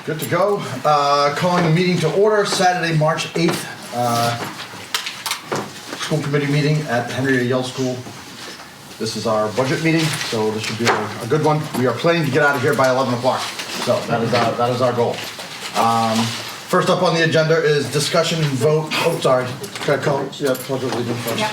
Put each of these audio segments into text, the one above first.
Good to go. Calling the meeting to order, Saturday, March 8th. School committee meeting at the Henry A. Yale School. This is our budget meeting, so this should be a good one. We are planning to get out of here by 11 o'clock, so that is our goal. First up on the agenda is discussion and vote. Oh, sorry. Can I call? Yeah, pledge of allegiance first. Yeah.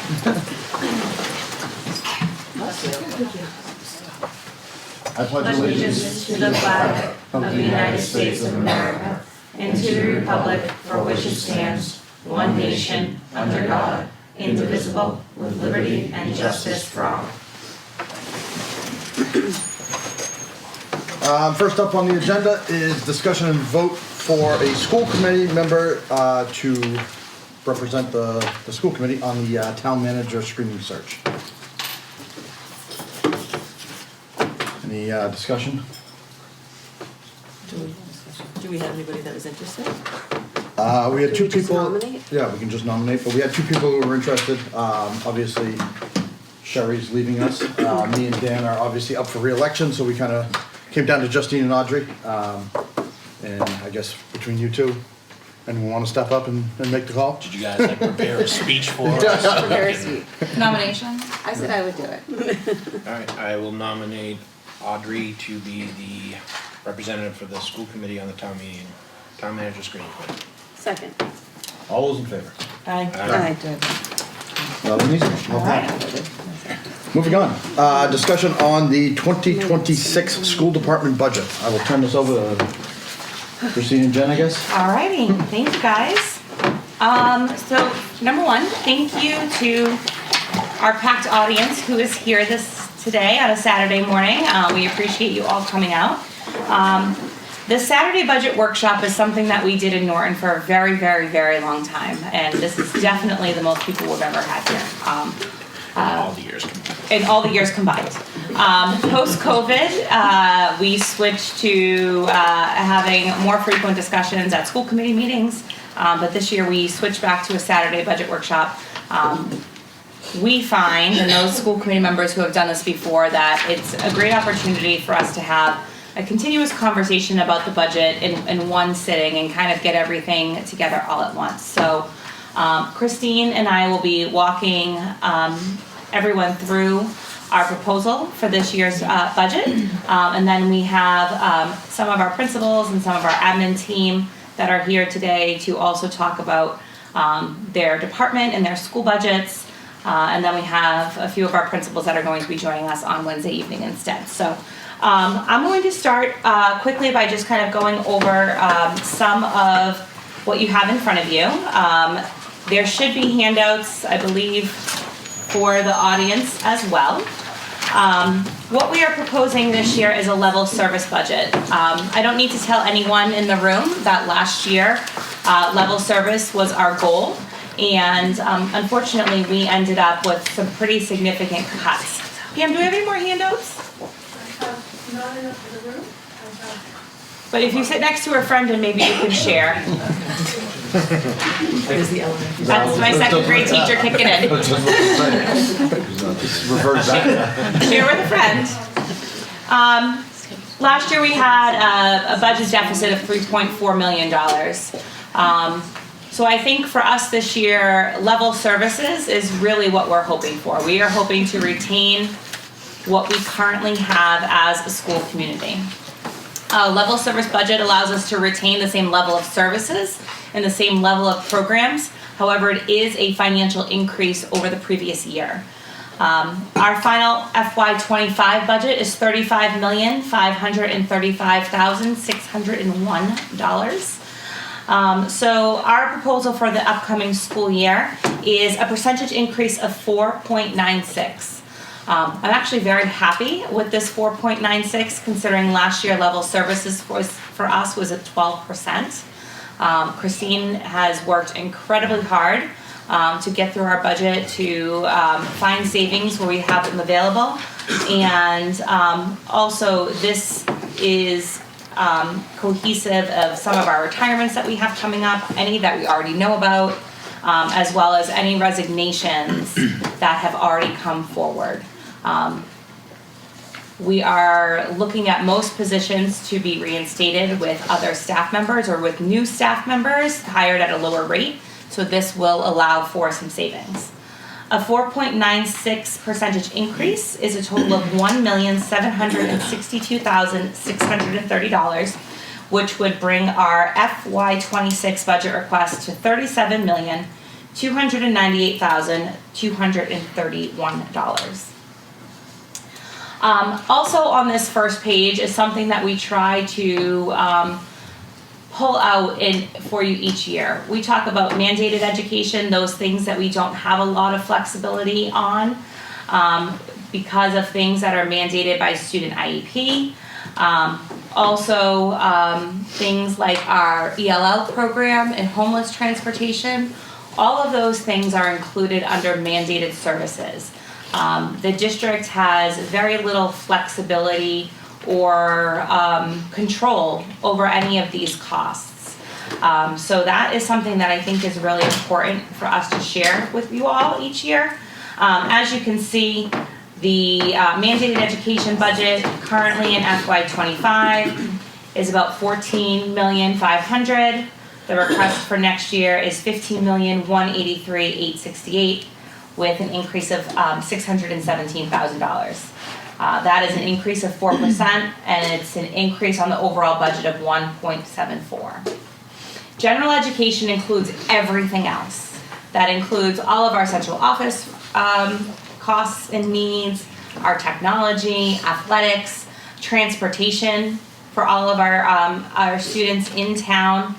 I pledge Allegiance to the flag of the United States of America and to the republic for which it stands, one nation, under God, indivisible, with liberty and justice for all. First up on the agenda is discussion and vote for a school committee member to represent the school committee on the town manager screening search. Any discussion? Do we have anybody that was interested? We had two we just people. nominate? Yeah, we can just nominate, but we had two people who were interested. Obviously, Sherry's leaving us. Me and Dan are obviously up for re-election, so we kind of came down to Justine and Audrey. And I guess between you two, anyone want to step up and make the call? Did you guys prepare a speech for us? Prepare a speech. Nominations? I said I would do it. All right, I will nominate Audrey to be the representative for the school committee on the town manager screening committee. Second. All those in favor? Aye. I did. That was easy. No problem. Moving on, discussion on the 2026 school department budget. I will turn this over to Christine and Jen, I guess. Alrighty, thank you guys. So number one, thank you to our packed audience who is here today on a Saturday morning. We appreciate you all coming out. The Saturday budget workshop is something that we did in Norton for a very, very, very long time, and this is definitely the most people we've ever had here. All the years combined. In all the years combined. Post-COVID, we switched to having more frequent discussions at school committee meetings, but this year we switched back to a Saturday budget workshop. We find, and those school committee members who have done this before, that it's a great opportunity for us to have a continuous conversation about the budget in one sitting and kind of get everything together all at once. So Christine and I will be walking everyone through our proposal for this year's budget. And then we have some of our principals and some of our admin team that are here today to also talk about their department and their school budgets. And then we have a few of our principals that are going to be joining us on Wednesday evening instead. So I'm going to start quickly by just kind of going over some of what you have in front of you. There should be handouts, I believe, for the audience as well. What we are proposing this year is a level service budget. I don't need to tell anyone in the room that last year level service was our goal, and unfortunately we ended up with some pretty significant cuts. Pam, do we have any more handouts? Not enough for the room. But if you sit next to a friend and maybe you can share. There's the elementary. That's my second grade teacher kicking in. Revert back. Share with a friend. Last year we had a budget deficit of $3.4 million. So I think for us this year, level services is really what we're hoping for. We are hoping to retain what we currently have as a school community. Level service budget allows us to retain the same level of services and the same level of programs. However, it is a financial increase over the previous year. Our final FY25 budget is $35,535,601. So our proposal for the upcoming school year is a percentage increase of 4.96. I'm actually very happy with this 4.96, considering last year level services for us was at 12%. Christine has worked incredibly hard to get through our budget, to find savings where we have them available. And also this is cohesive of some of our retirements that we have coming up, any that we already know about, as well as any resignations that have already come forward. We are looking at most positions to be reinstated with other staff members or with new staff members hired at a lower rate. So this will allow for some savings. A 4.96% increase is a total of $1,762,630, which would bring our FY26 budget request to $37,298,231. Also on this first page is something that we try to pull out for you each year. We talk about mandated education, those things that we don't have a lot of flexibility on because of things that are mandated by student IEP. Also, things like our ELL program and homeless transportation, all of those things are included under mandated services. The district has very little flexibility or control over any of these costs. So that is something that I think is really important for us to share with you all each year. As you can see, the mandated education budget currently in FY25 is about $14,500,000. The request for next year is $15,183,868 with an increase of $617,000. That is an increase of 4%, and it's an increase on the overall budget of 1.74. General education includes everything else. That includes all of our central office costs and needs, our technology, athletics, transportation for all of our students in town,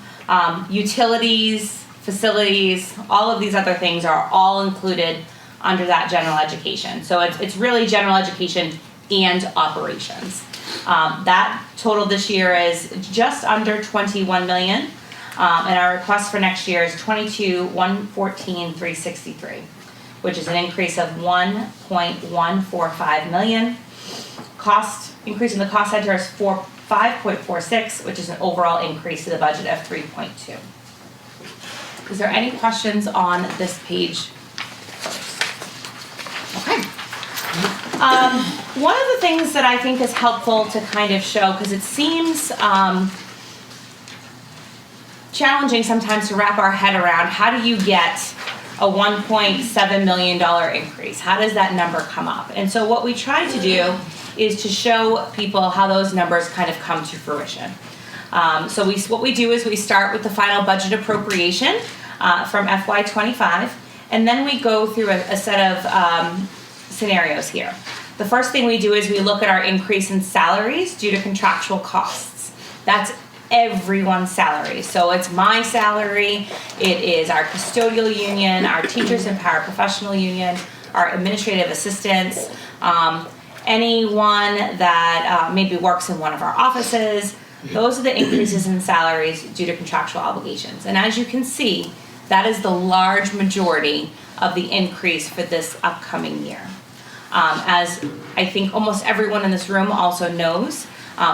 utilities, facilities, all of these other things are all included under that general education. So it's really general education and operations. That total this year is just under 21 million, and our request for next year is 22,114,363, which is an increase of 1.145 million. Increase in the cost center is 5.46, which is an overall increase to the budget of 3.2. Is there any questions on this page first? Okay. One of the things that I think is helpful to kind of show, because it seems challenging sometimes to wrap our head around, how do you get a $1.7 million increase? How does that number come up? And so what we try to do is to show people how those numbers kind of come to fruition. So what we do is we start with the final budget appropriation from FY25, and then we go through a set of scenarios here. The first thing we do is we look at our increase in salaries due to contractual costs. That's everyone's salary. So it's my salary, it is our custodial union, our teachers and paraprofessional union, our administrative assistants, anyone that maybe works in one of our offices. Those are the increases in salaries due to contractual obligations. And as you can see, that is the large majority of the increase for this upcoming year. As I think almost everyone in this room also knows,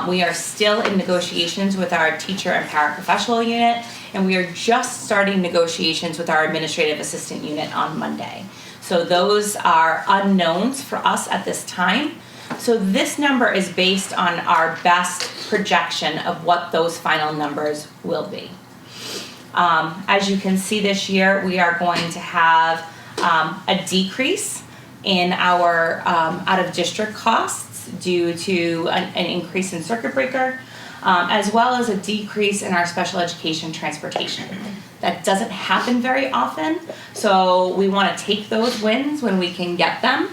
we are still in negotiations with our teacher and paraprofessional unit, and we are just starting negotiations with our administrative assistant unit on Monday. So those are unknowns for us at this time. So this number is based on our best projection of what those final numbers will be. As you can see this year, we are going to have a decrease in our out-of-district costs due to an increase in circuit breaker, as well as a decrease in our special education transportation. That doesn't happen very often, so we want to take those wins when we can get them.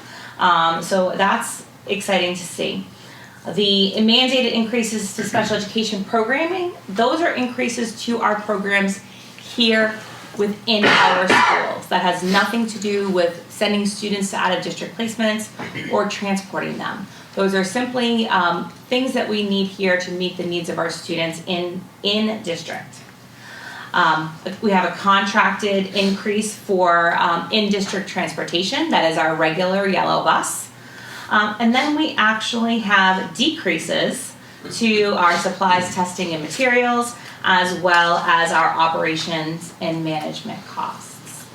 So that's exciting to see. The mandated increases to special education programming, those are increases to our programs here within our schools. That has nothing to do with sending students to out-of-district placements or transporting them. Those are simply things that we need here to meet the needs of our students in district. We have a contracted increase for in-district transportation. That is our regular yellow bus. And then we actually have decreases to our supplies, testing, and materials, as well as our operations and management costs.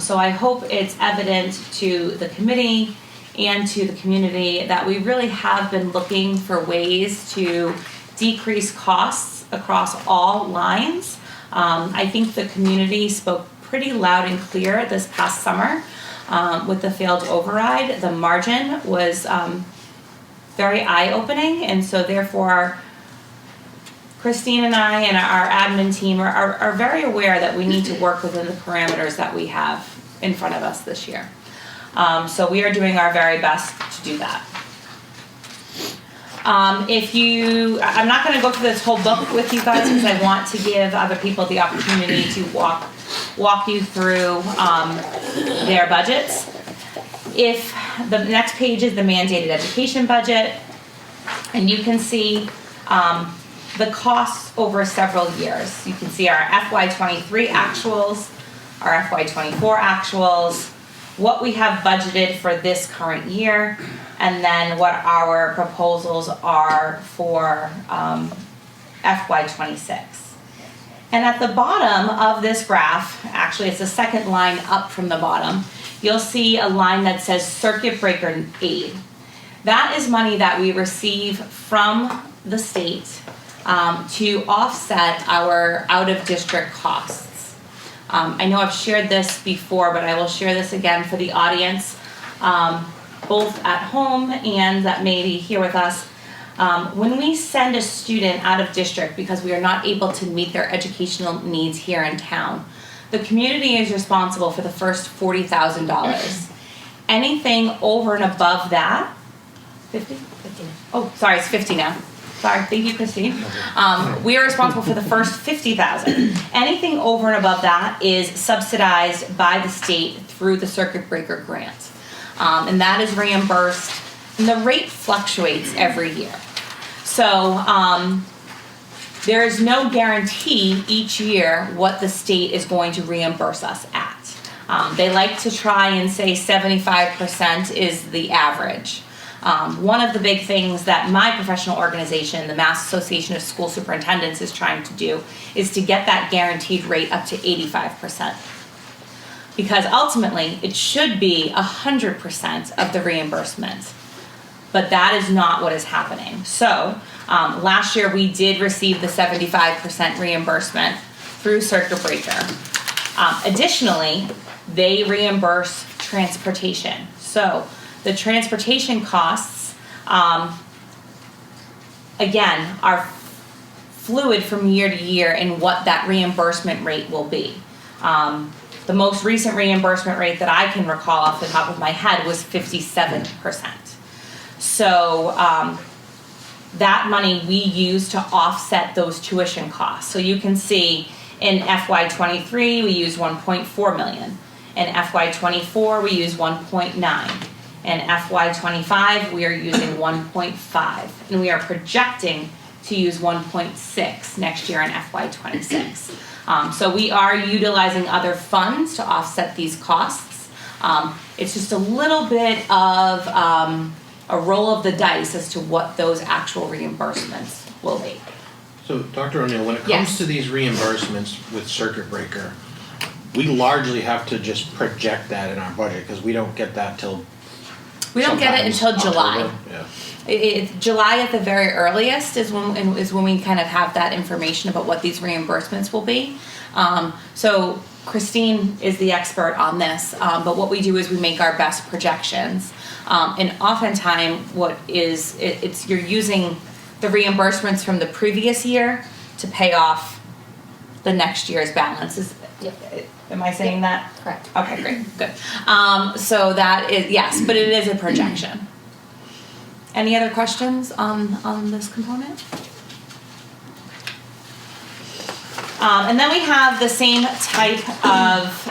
So I hope it's evident to the committee and to the community that we really have been looking for ways to decrease costs across all lines. I think the community spoke pretty loud and clear this past summer with the failed override. The margin was very eye-opening, and so therefore Christine and I and our admin team are very aware that we need to work within the parameters that we have in front of us this year. So we are doing our very best to do that. I'm not going to go through this whole book with you guys because I want to give other people the opportunity to walk you through their budgets. If the next page is the mandated education budget, and you can see the costs over several years. You can see our FY23 actuals, our FY24 actuals, what we have budgeted for this current year, and then what our proposals are for FY26. And at the bottom of this graph, actually it's the second line up from the bottom, you'll see a line that says circuit breaker aid. That is money that we receive from the state to offset our out-of-district costs. I know I've shared this before, but I will share this again for the audience, both at home and that may be here with us. When we send a student out of district because we are not able to meet their educational needs here in town, the community is responsible for the first $40,000. Anything over and above that, 50? 50. Oh, sorry, it's 50 now. Sorry, thank you, Christine. We are responsible for the first $50,000. Anything over and above that is subsidized by the state through the circuit breaker grant. And that is reimbursed, and the rate fluctuates every year. So there is no guarantee each year what the state is going to reimburse us at. They like to try and say 75% is the average. One of the big things that my professional organization, the Mass Association of School Superintendents, is trying to do is to get that guaranteed rate up to 85%. Because ultimately, it should be 100% of the reimbursement. But that is not what is happening. So, last year we did receive the 75% reimbursement through Circuit Breaker. Additionally, they reimburse transportation. So, the transportation costs, again, are fluid from year to year in what that reimbursement rate will be. The most recent reimbursement rate that I can recall off the top of my head was 57%. So that money we use to offset those tuition costs. So you can see in FY23 we used 1.4 million. In FY24 we used 1.9. In FY25 we are using 1.5, and we are projecting to use 1.6 next year in FY26. So we are utilizing other funds to offset these costs. It's just a little bit of a roll of the dice as to what those actual reimbursements will be. So, Dr. O'Neill, when it comes Yes. to these reimbursements with Circuit Breaker, we largely have to just project that in our budget because we don't get that till We don't get it sometimes until July. October. Yeah. July at the very earliest is when we kind of have that information about what these reimbursements will be. So Christine is the expert on this, but what we do is we make our best projections. And oftentimes you're using the reimbursements from the previous year to pay off the next year's balances. Am I saying that? Correct. Okay, great, good. So that is, yes, but it is a projection. Any other questions on this component? And then we have the same type of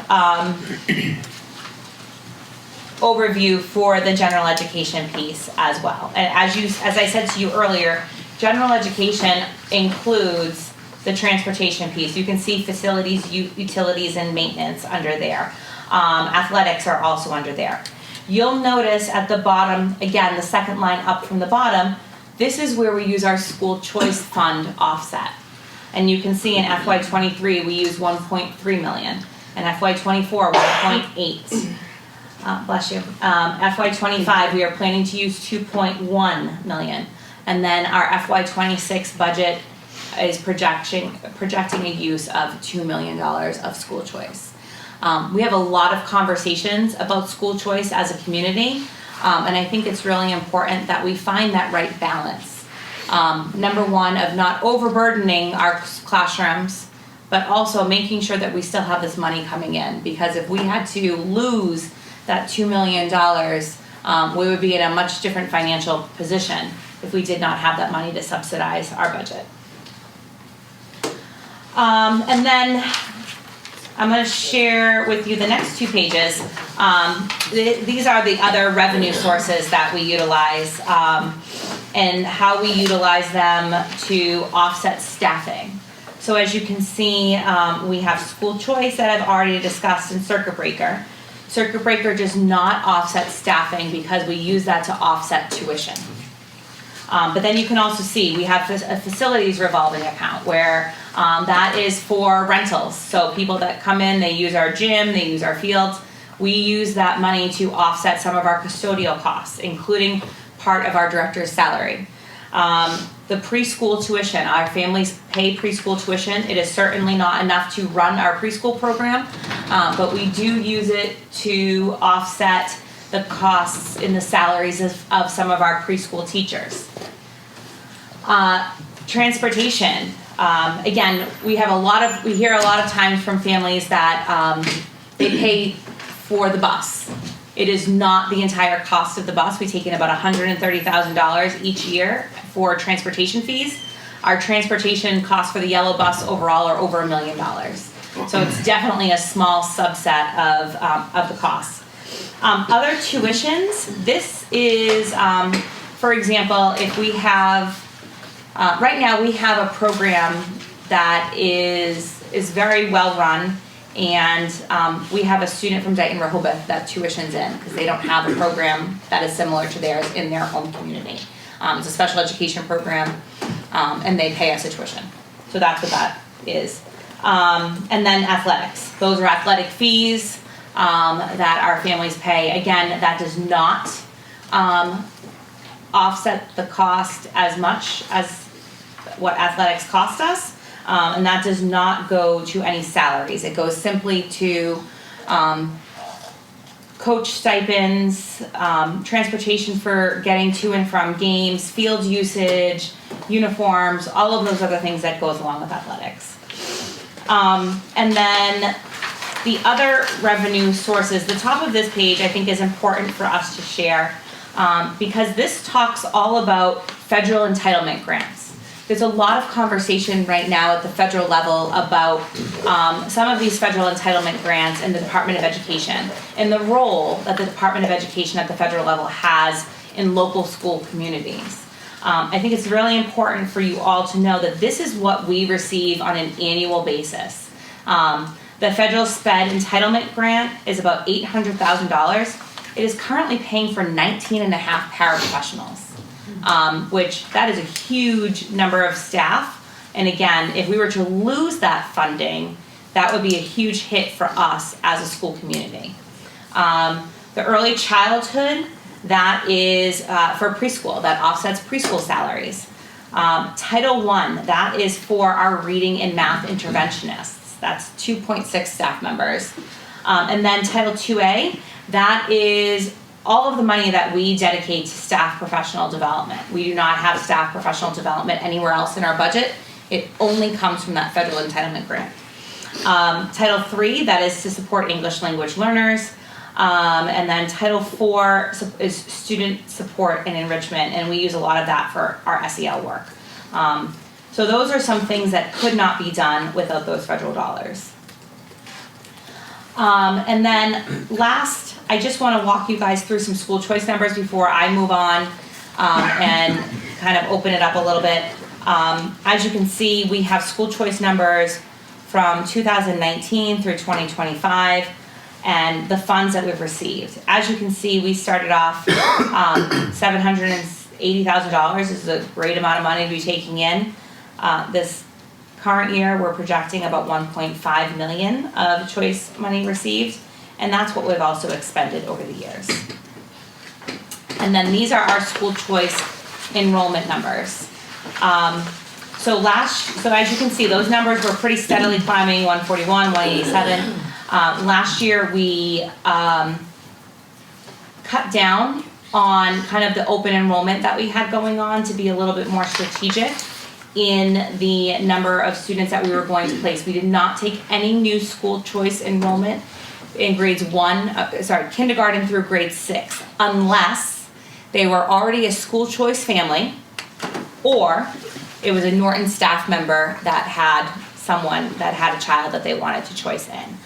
overview for the general education piece as well. And as I said to you earlier, general education includes the transportation piece. You can see facilities, utilities, and maintenance under there. Athletics are also under there. You'll notice at the bottom, again, the second line up from the bottom, this is where we use our school choice fund offset. And you can see in FY23 we use 1.3 million, and FY24 1.8. Bless you. FY '25, we are planning to use 2.1 million. And then our FY '26 budget is projecting a use of $2 million of school choice. We have a lot of conversations about school choice as a community, and I think it's really important that we find that right balance. Number one, of not overburdening our classrooms, but also making sure that we still have this money coming in, because if we had to lose that $2 million, we would be in a much different financial position if we did not have that money to subsidize our budget. And then I'm going to share with you the next 2 pages. These are the other revenue sources that we utilize, and how we utilize them to offset staffing. So as you can see, we have school choice that I've already discussed, in circuit breaker. Circuit breaker does not offset staffing because we use that to offset tuition. But then you can also see we have a facilities revolving account where that is for rentals. So people that come in, they use our gym, they use our fields. We use that money to offset some of our custodial costs, including part of our director's salary. The preschool tuition, our families pay preschool tuition. It is certainly not enough to run our preschool program, but we do use it to offset the costs in the salaries of some of our preschool teachers. Transportation. Again, we hear a lot of times from families that they pay for the bus. It is not the entire cost of the bus. We take in about $130,000 each year for transportation fees. Our transportation costs for the yellow bus overall are over $1 million. So it's definitely a small subset of the costs. Other tuitions, this is, for example, if we have, right now we have a program that is very well run, and we have a student from Dayton Rehoboth that tuitions in because they don't have a program that is similar to theirs in their home community. It's a special education program, and they pay us a tuition. So that's what that is. And then athletics. Those are athletic fees that our families pay. Again, that does not offset the cost as much as what athletics cost us, and that does not go to any salaries. It goes simply to coach stipends, transportation for getting to and from games, field usage, uniforms, all of those other things that goes along with athletics. And then the other revenue sources, the top of this page I think is important for us to share, because this talks all about federal entitlement grants. There's a lot of conversation right now at the federal level about some of these federal entitlement grants in the Department of Education and the role that the Department of Education at the federal level has in local school communities. I think it's really important for you all to know that this is what we receive on an annual basis. The federal SPED entitlement grant is about $800,000. It is currently paying for 19 and a half paraprofessionals, which that is a huge number of staff. And again, if we were to lose that funding, that would be a huge hit for us as a school community. The early childhood, that is for preschool, that offsets preschool salaries. Title I, that is for our reading and math interventionists. That's 2.6 staff members. And then Title IIA, that is all of the money that we dedicate to staff professional development. We do not have staff professional development anywhere else in our budget. It only comes from that federal entitlement grant. Title III, that is to support English language learners. And then Title IV is student support and enrichment, and we use a lot of that for our SEL work. So those are some things that could not be done without those federal dollars. And then last, I just want to walk you guys through some school choice numbers before I move on and kind of open it up a little bit. As you can see, we have school choice numbers from 2019 through 2025 and the funds that we've received. As you can see, we started off $780,000. This is a great amount of money to be taking in. This current year, we're projecting about $1.5 million of choice money received. and that's what we've also expended over the years. And then these are our school choice enrollment numbers. So as you can see, those numbers were pretty steadily climbing, 141, 187. Last year, we cut down on kind of the open enrollment that we had going on to be a little bit more strategic in the number of students that we were going to place. We did not take any new school choice enrollment in kindergarten through grade 6, unless they were already a school choice family, or it was a Norton staff member that had a child that they wanted to choice in.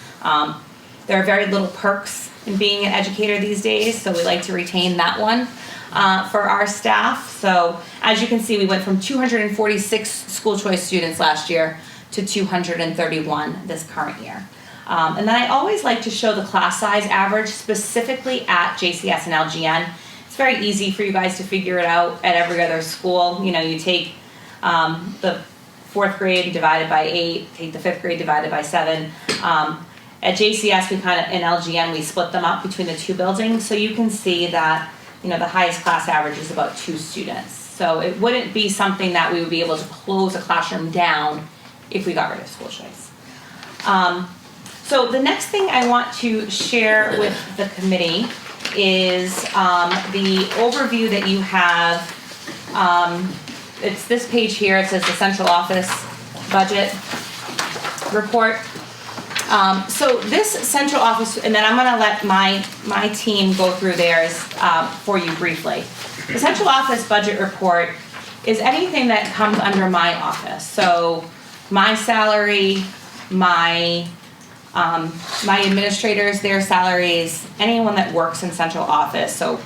There are very little perks in being an educator these days, so we like to retain that one for our staff. So as you can see, we went from 246 school choice students last year to 231 this current year. And then I always like to show the class size average specifically at JCS and LGN. It's very easy for you guys to figure it out at every other school. You know, you take the 4th grade divided by 8, take the 5th grade divided by 7. At JCS, in LGN, we split them up between the two buildings, so you can see that, you know, the highest class average is about 2 students. So it wouldn't be something that we would be able to close a classroom down if we got rid of school choice. So the next thing I want to share with the committee is the overview that you have. It's this page here. It says the central office budget report. So this central office, and then I'm going to let my team go through theirs for you briefly. The central office budget report is anything that comes under my office. So my salary, my administrators, their salaries, anyone that works in central office. So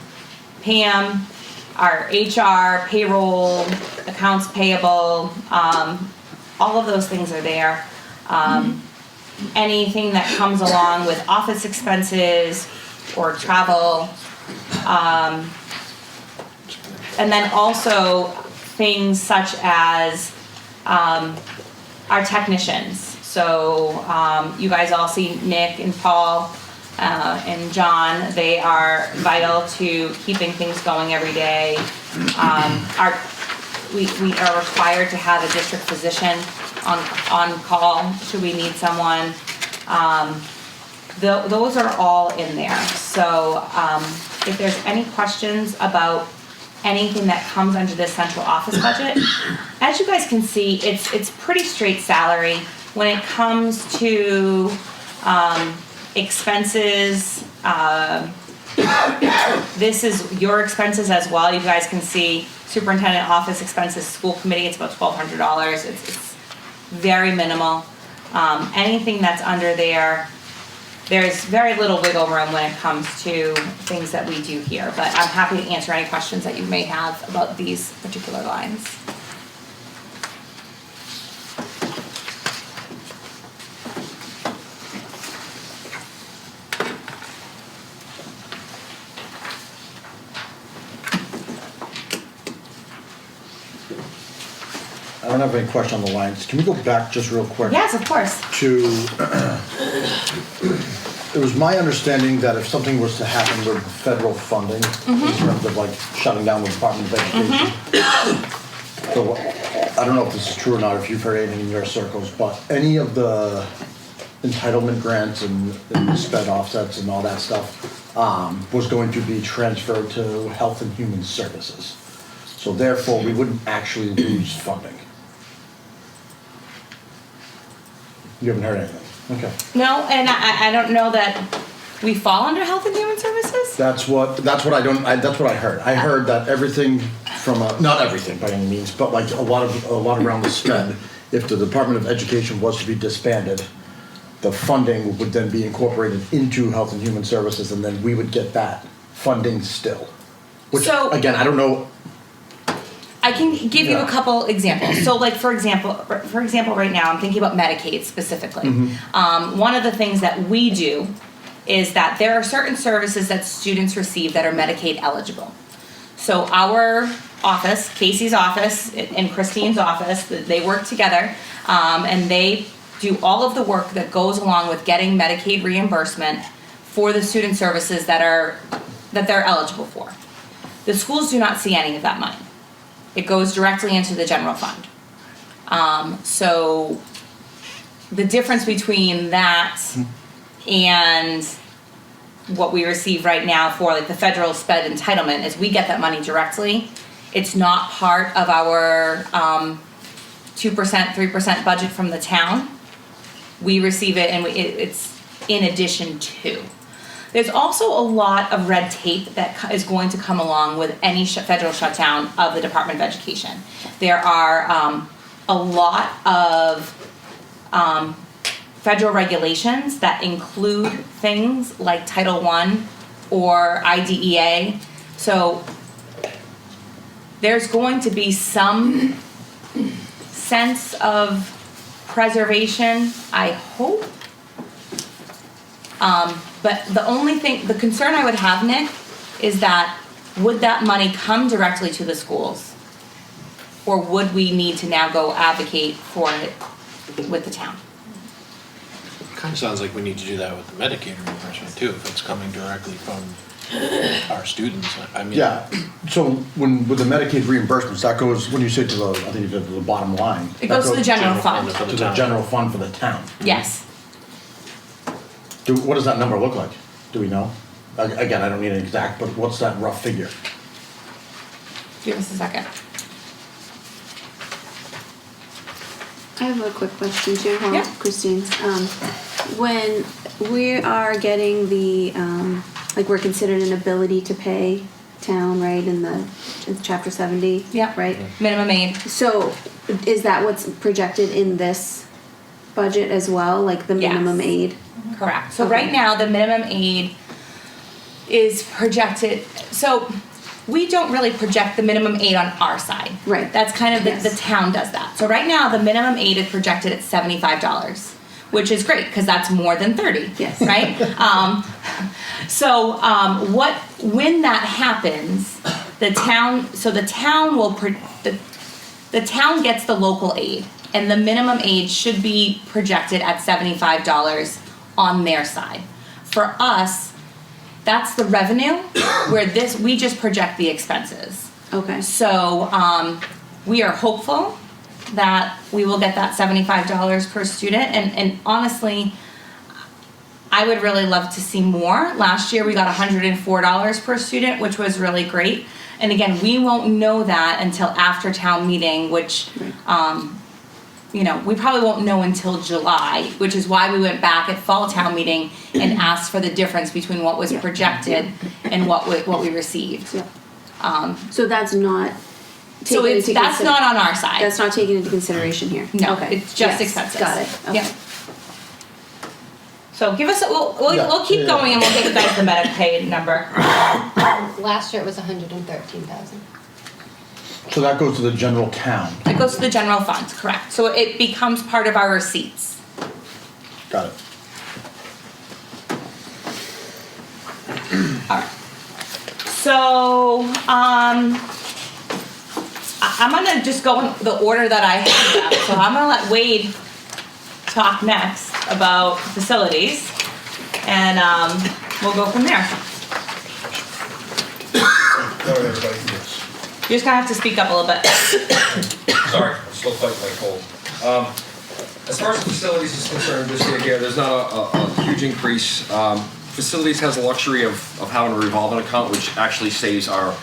Pam, our HR, payroll, accounts payable, all of those things are there. Anything that comes along with office expenses or travel. And then also things such as our technicians. So you guys all see Nick and Paul and John. They are vital to keeping things going every day. We are required to have a district physician on call should we need someone. Those are all in there. So if there's any questions about anything that comes under this central office budget, as you guys can see, it's pretty straight salary. When it comes to expenses, this is your expenses as well. You guys can see superintendent office expenses, school committee, it's about $1,200. It's very minimal. Anything that's under there, there's very little wiggle room when it comes to things that we do here, but I'm happy to answer any questions that you may have about these particular lines. I don't have any question on the lines. Can we go back just real quick? Yes, of course. It was my understanding that if something was to happen with federal funding, in terms of like shutting down the Department of Education, so I don't know if this is true or not, if you've heard anything in your circles, but any of the entitlement grants and sped offsets and all that stuff was going to be transferred to Health and Human Services. So therefore, we wouldn't actually lose funding. You haven't heard anything? Okay. No, and I don't know that we fall under Health and Human Services? That's what I heard. I heard that everything from not everything by any means, but like a lot around the spend, if the Department of Education was to be disbanded, the funding would then be incorporated into Health and Human Services, and then we would get that funding still. Which, So- again, I don't know. I can give you a Yeah. couple examples. So, like for example, right now I'm thinking about Medicaid specifically. One of the things that we do is that there are certain services that students receive that are Medicaid eligible. So our office, Casey's office and Christine's office, they work together, and they do all of the work that goes along with getting Medicaid reimbursement for the student services that they're eligible for. The schools do not see any of that money. It goes directly into the general fund. So the difference between that and what we receive right now for like the federal sped entitlement is we get that money directly. It's not part of our 2%, 3% budget from the town. We receive it and it's in addition to. There's also a lot of red tape that is going to come along with any federal shutdown of the Department of Education. There are a lot of federal regulations that include things like Title I or IDEA. So there's going to be some sense of preservation, I hope. But the concern I would have, Nick, is that would that money come directly to the schools? Or would we need to now go advocate for it with the town? Kind of sounds like we need to do that with the Medicaid reimbursement too, if it's coming directly from our students. I mean, Yeah, so with the Medicaid reimbursements, that goes, when you say to the, I think you said to the bottom line. It goes to the general fund. for To the the town. general fund for the town. Yes. What does that number look like? Do we know? Again, I don't need an exact, but what's that rough figure? Give us a second. I have a quick question too, while Yeah. Christine's. When we are getting the, like we're considered an ability to pay town, right, in chapter 70? Yeah. Right? Minimum aid. So is that what's projected in this budget as well, like the Yes. minimum aid? Correct. So Okay. right now, the minimum aid is projected, so we don't really project the minimum aid on our side. Right. That's kind of, Yes. the town does that. So right now, the minimum aid is projected at $75, which is great, because that's more than 30. Yes. Right? When that happens, the town gets the local aid, and the minimum aid should be projected at $75 on their side. For us, that's the revenue, where we just project the expenses. Okay. So, we are hopeful that we will get that $75 per student, and honestly, I would really love to see more. Last year, we got $104 per student, which was really great. And again, we won't know that until after town meeting, which, we probably won't know until July, which is why we went back at fall town meeting and asked for the difference between what was Yeah. projected and what we received. Yeah. So that's not So taken into that's not on our side. That's not taken into consideration here. No, Okay. it's just Yes, expenses. Got it. Okay. Yeah. So give us, we'll Yeah. keep going and we'll get you guys the Medicaid number. Last year it was 113,000. So that goes to the general town. It goes to the general fund, correct. So it becomes part of our receipts. Got it. All right. So, I'm gonna just go in the order that I have. So I'm gonna let Wade talk next about facilities, and we'll go from there. Hello, everybody. You're just gonna have to speak up a little bit. Sorry, I'm still fighting my cold. As far as facilities is concerned, this year here, there's not a huge increase. Facilities has the luxury of having a revolving account, which actually saves our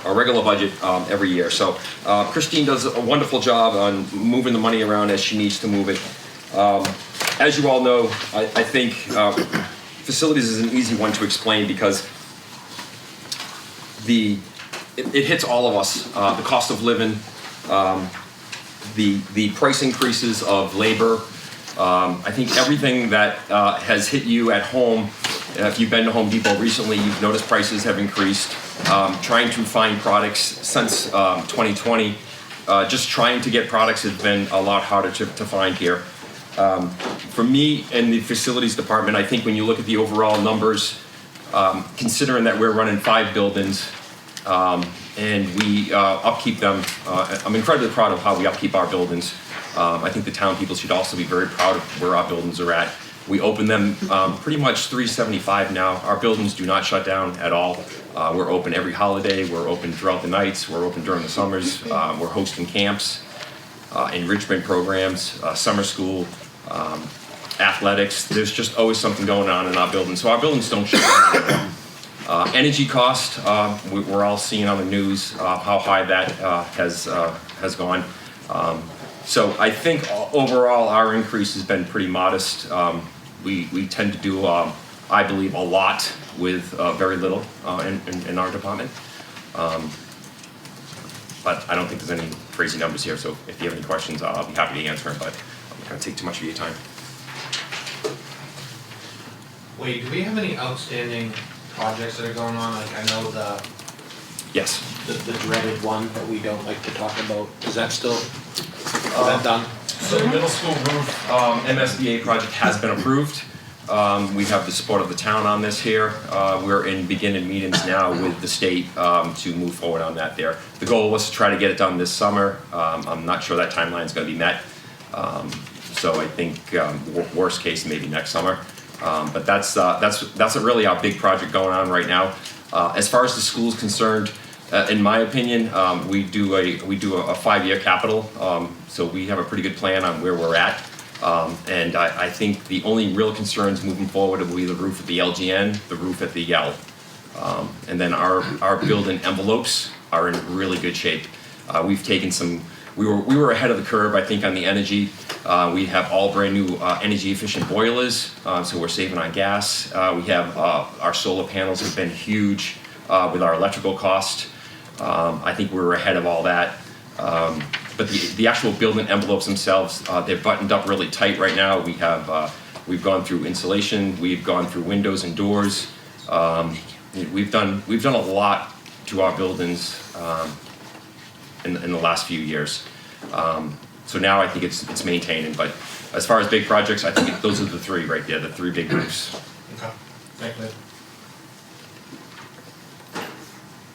regular budget every year. So Christine does a wonderful job on moving the money around as she needs to move it. As you all know, I think facilities is an easy one to explain because it hits all of us. The cost of living, the price increases of labor. I think everything that has hit you at home, if you've been to Home Depot recently, you've noticed prices have increased. Trying to find products since 2020, just trying to get products has been a lot harder to find here. For me in the facilities department, I think when you look at the overall numbers, considering that we're running 5 buildings and we upkeep them, I'm incredibly proud of how we upkeep our buildings. I think the town people should also be very proud of where our buildings are at. We open them pretty much 375 now. Our buildings do not shut down at all. We're open every holiday. We're open throughout the nights. We're open during the summers. We're hosting camps, enrichment programs, summer school, athletics. There's just always something going on in our buildings. So our buildings don't shut down. Energy cost, we're all seeing on the news how high that has gone. So I think overall our increase has been pretty modest. We tend to do, I believe, a lot with very little in our department. But I don't think there's any crazy numbers here, so if you have any questions, I'll be happy to answer them, but I'm not gonna take too much of your time. Wait, do we have any outstanding projects that are going on? Like, I know Yes. the dreaded one that we don't like to talk about. Is that still, is that done? So the middle school roof MSBA project has been approved. We have the support of the town on this here. We're in beginning meetings now with the state to move forward on that there. The goal was to try to get it done this summer. I'm not sure that timeline is going to be met. So I think worst case maybe next summer. But that's really our big project going on right now. As far as the school is concerned, in my opinion, we do a 5-year capital. So we have a pretty good plan on where we're at. And I think the only real concerns moving forward will be the roof at the LGN, the roof at the Yale. And then our building envelopes are in really good shape. We've taken some, we were ahead of the curve, I think, on the energy. We have all brand new energy efficient boilers, so we're saving on gas. We have our solar panels have been huge with our electrical cost. I think we were ahead of all that. But the actual building envelopes themselves, they're buttoned up really tight right now. We've gone through insulation, we've gone through windows and doors. We've done a lot to our buildings in the last few years. So now I think it's maintaining. But as far as big projects, I think those are the three right there, the three big roofs. Okay, thank you.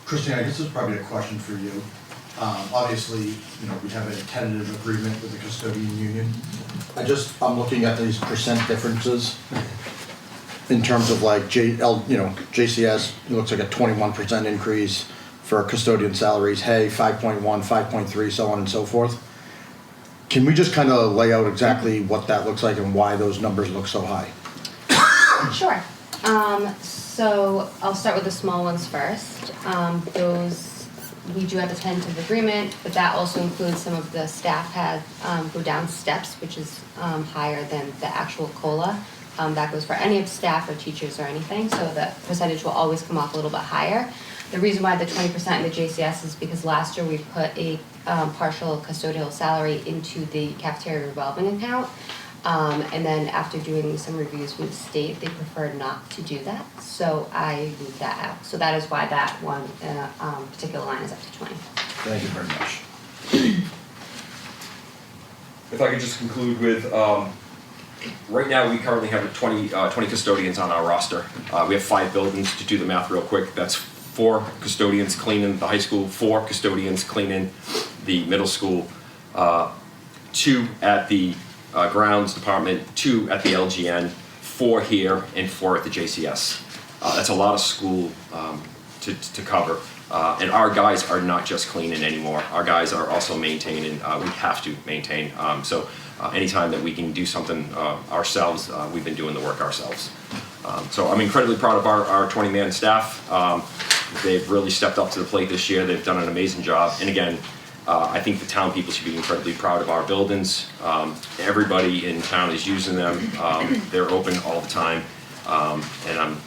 Christine, I guess this is probably a question for you. Obviously, we have a tentative agreement with the custodian union. I'm looking at these percent differences in terms of like JCS, it looks like a 21% increase for custodian salaries, Hay 5.1, 5.3, so on and so forth. Can we just kind of lay out exactly what that looks like and why those numbers look so high? Sure. So I'll start with the small ones first. We do have a tentative agreement, but that also includes some of the staff go down steps, which is higher than the actual COLA. That goes for any of staff or teachers or anything, so the percentage will always come off a little bit higher. The reason why the 20% in the JCS is because last year we put a partial custodial salary into the cafeteria revolving account. And then after doing some reviews with the state, they preferred not to do that. So I moved that out. So that is why that one particular line is up to 20. Thank you very much. If I could just conclude with, right now we currently have 20 custodians on our roster. We have 5 buildings. To do the math real quick, that's 4 custodians cleaning the high school, 4 custodians cleaning the middle school, 2 at the grounds department, 2 at the LGN, 4 here, and 4 at the JCS. That's a lot of school to cover. And our guys are not just cleaning anymore. Our guys are also maintaining. We have to maintain. So anytime that we can do something ourselves, we've been doing the work ourselves. So I'm incredibly proud of our 20-man staff. They've really stepped up to the plate this year. They've done an amazing job. And again, I think the town people should be incredibly proud of our buildings. Everybody in town is using them. They're open all the time. And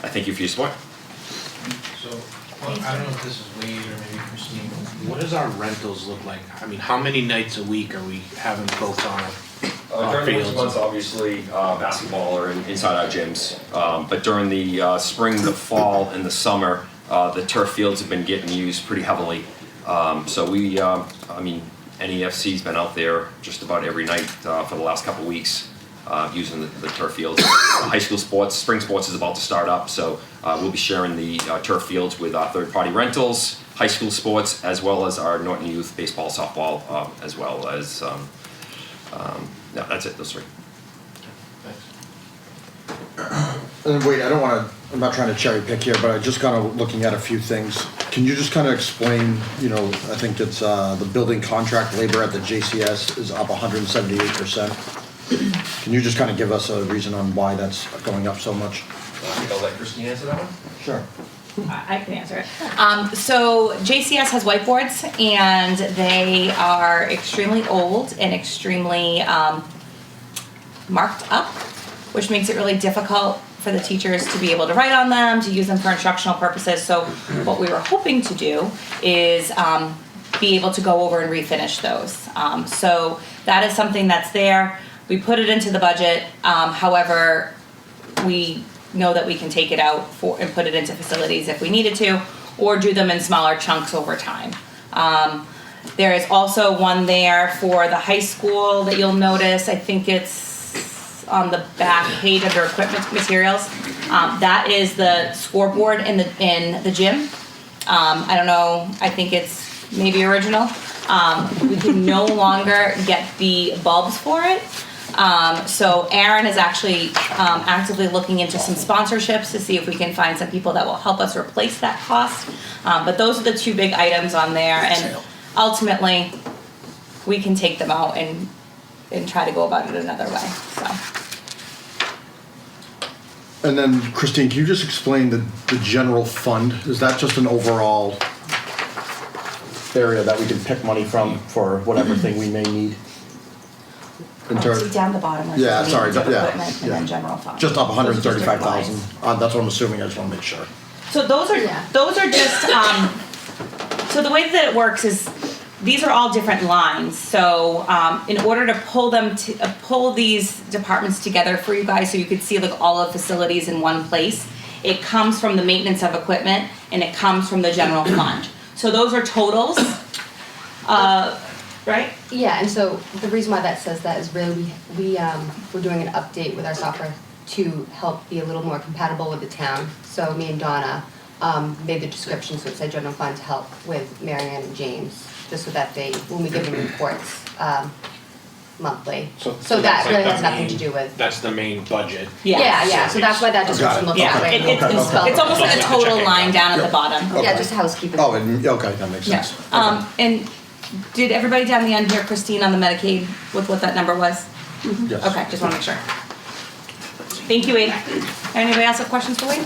I thank you for your support. So, well, I don't know if this is Wade or maybe Christine, what does our rentals look like? I mean, how many nights a week are we having folks on During the winter fields? months, obviously, basketball or inside our gyms. But during the spring, the fall, and the summer, the turf fields have been getting used pretty heavily. So we, NEFC's been out there just about every night for the last couple of weeks using the turf fields. High school sports, spring sports is about to start up, so we'll be sharing the turf fields with third-party rentals, high school sports, as well as our Norton youth baseball, softball, as well as No, that's it, those three. Thanks. And wait, I'm not trying to cherry pick here, but I just kind of looking at a few things. Can you just kind of explain, I think it's, the building contract labor at the JCS is up 178%. Can you just kind of give us a reason on why that's going up so much? I think I'll let Christine answer that one. Sure. I can answer it. So JCS has whiteboards, and they are extremely old and extremely marked up, which makes it really difficult for the teachers to be able to write on them, to use them for instructional purposes. So what we were hoping to do is be able to go over and refinish those. So that is something that's there. We put it into the budget. However, we know that we can take it out and put it into facilities if we needed to, or do them in smaller chunks over time. There is also one there for the high school that you'll notice. I think it's on the back page under equipment materials. That is the scoreboard in the gym. I don't know, I think it's maybe original. We can no longer get the bulbs for it. So Aaron is actually actively looking into some sponsorships to see if we can find some people that will help us replace that cost. But those are the two big items on there, and ultimately we can take them out and try to go about it another way. So. And then Christine, can you just explain the general fund? Is that just an overall area that we can pick money from for whatever thing we may need? See down the bottom. where Yeah, it's sorry, equipment yeah, and then yeah. general fund. Just up Those are district 135,000. wise. That's what I'm assuming. I just want to make sure. So those are Yeah. just so the way that it works is these are all different lines. So in order to pull these departments together for you guys, so you could see like all of the facilities in one place, it comes from the maintenance of equipment and it comes from the general fund. So those are totals, right? Yeah, and so the reason why that says that is really we're doing an update with our software to help be a little more compatible with the town. So me and Donna made the description so it said general fund to help with Marianne and James, just so that when we give them reports monthly. So that that's really like has the nothing to main- do with. That's the main budget. Yeah, so that's why that description looks that Yeah, way. it's almost like a total line down at the bottom. Yeah, just housekeeping. Oh, okay, that makes Yeah. sense. And did everybody down the end hear Christine on the Medicaid with what that number was? Yes. Okay, just want to make sure. Thank you, Wade. Anybody else have questions for Wade?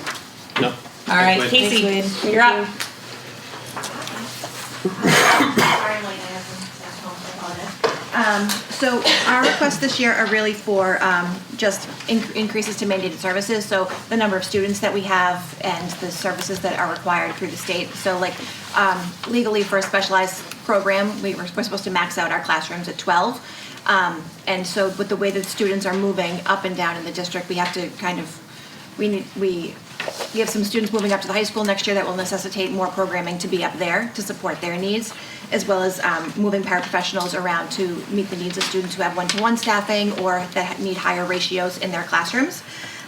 No. All right, Thanks, Wade. Casey, Thanks, Wade. you're up. So our requests this year are really for just increases to mandated services, so the number of students that we have and the services that are required through the state. So like legally for a specialized program, we're supposed to max out our classrooms at 12. And so with the way that students are moving up and down in the district, we have to kind of, we have some students moving up to the high school next year that will necessitate more programming to be up there to support their needs, as well as moving paraprofessionals around to meet the needs of students who have one-to-one staffing or that need higher ratios in their classrooms.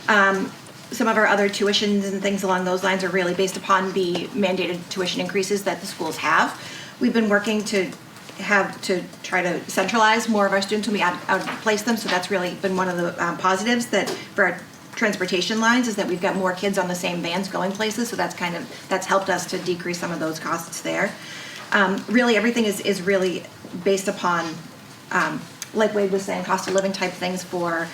Some of our other tuitions and things along those lines are really based upon the mandated tuition increases that the schools have. We've been working to try to centralize more of our students when we outplace them, so that's really been one of the positives that for our transportation lines is that we've got more kids on the same vans going places, so that's helped us to decrease some of those costs there. Really everything is really based upon, like Wade was saying, cost of living type things for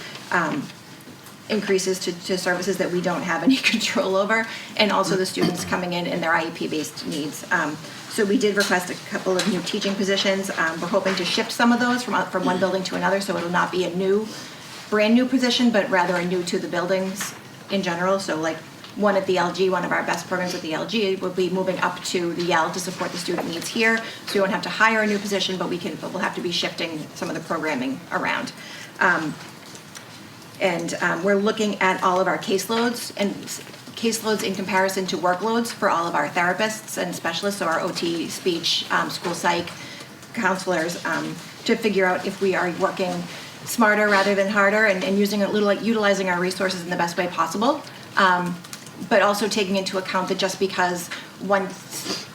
increases to services that we don't have any control over, and also the students coming in their IEP-based needs. So we did request a couple of new teaching positions. We're hoping to shift some of those from one building to another, so it'll not be a brand new position, but rather a new to the buildings in general. So like one at the LG, one of our best programs at the LG, will be moving up to the Yale to support the student needs here. So we won't have to hire a new position, but we'll have to be shifting some of the programming around. We're looking at all of our caseloads in comparison to workloads for all of our therapists and specialists, so our OT, speech, school psych, counselors, to figure out if we are working smarter rather than harder and utilizing our resources in the best way possible. But also taking into account that just because one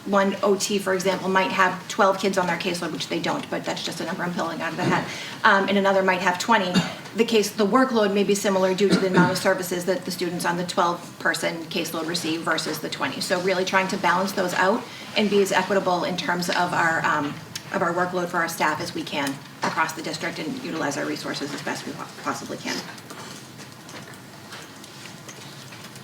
one OT, for example, might have 12 kids on their caseload, which they don't, but that's just a number I'm pulling out of the hat. And another might have 20. The workload may be similar due to the amount of services that the students on the 12-person caseload receive versus the 20. So really trying to balance those out and be as equitable in terms of our workload for our staff as we can across the district and utilize our resources as best we possibly can.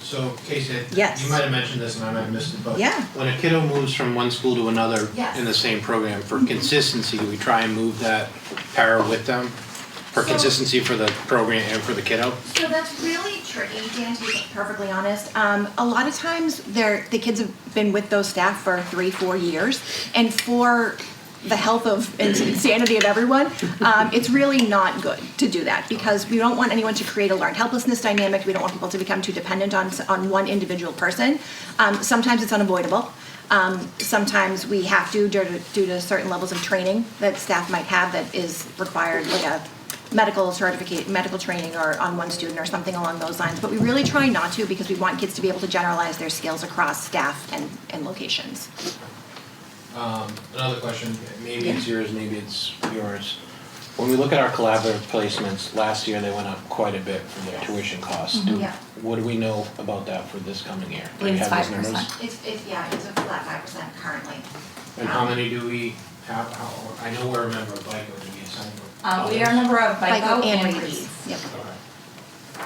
So, Casey, Yes. you might have mentioned this and I might have missed it, but Yeah. when a kiddo moves from one school to another Yes. in the same program, for consistency, do we try and move that para with them? For So- consistency for the program and for the kiddo? So that's really tricky, Dan, to be perfectly honest. A lot of times, the kids have been with those staff for 3-4 years, and for the health of and sanity of everyone, it's really not good to do that because we don't want anyone to create a learned helplessness dynamic. We don't want people to become too dependent on one individual person. Sometimes it's unavoidable. Sometimes we have to due to certain levels of training that staff might have that is required, like a medical training or on one student or something along those lines. But we really try not to because we want kids to be able to generalize their skills across staff and locations. Another question, maybe it's yours, maybe it's yours. When we look at our collaborative placements, last year they went up quite a bit for their tuition costs. Yeah. What do we know about that for this coming year? I believe Do we it's have those 5%. numbers? It's a flat 5% currently. And how many do we have, I know we're a member of BICO, do we assign? We are a member of FICO and Reeds. Reeds. Yep. Okay.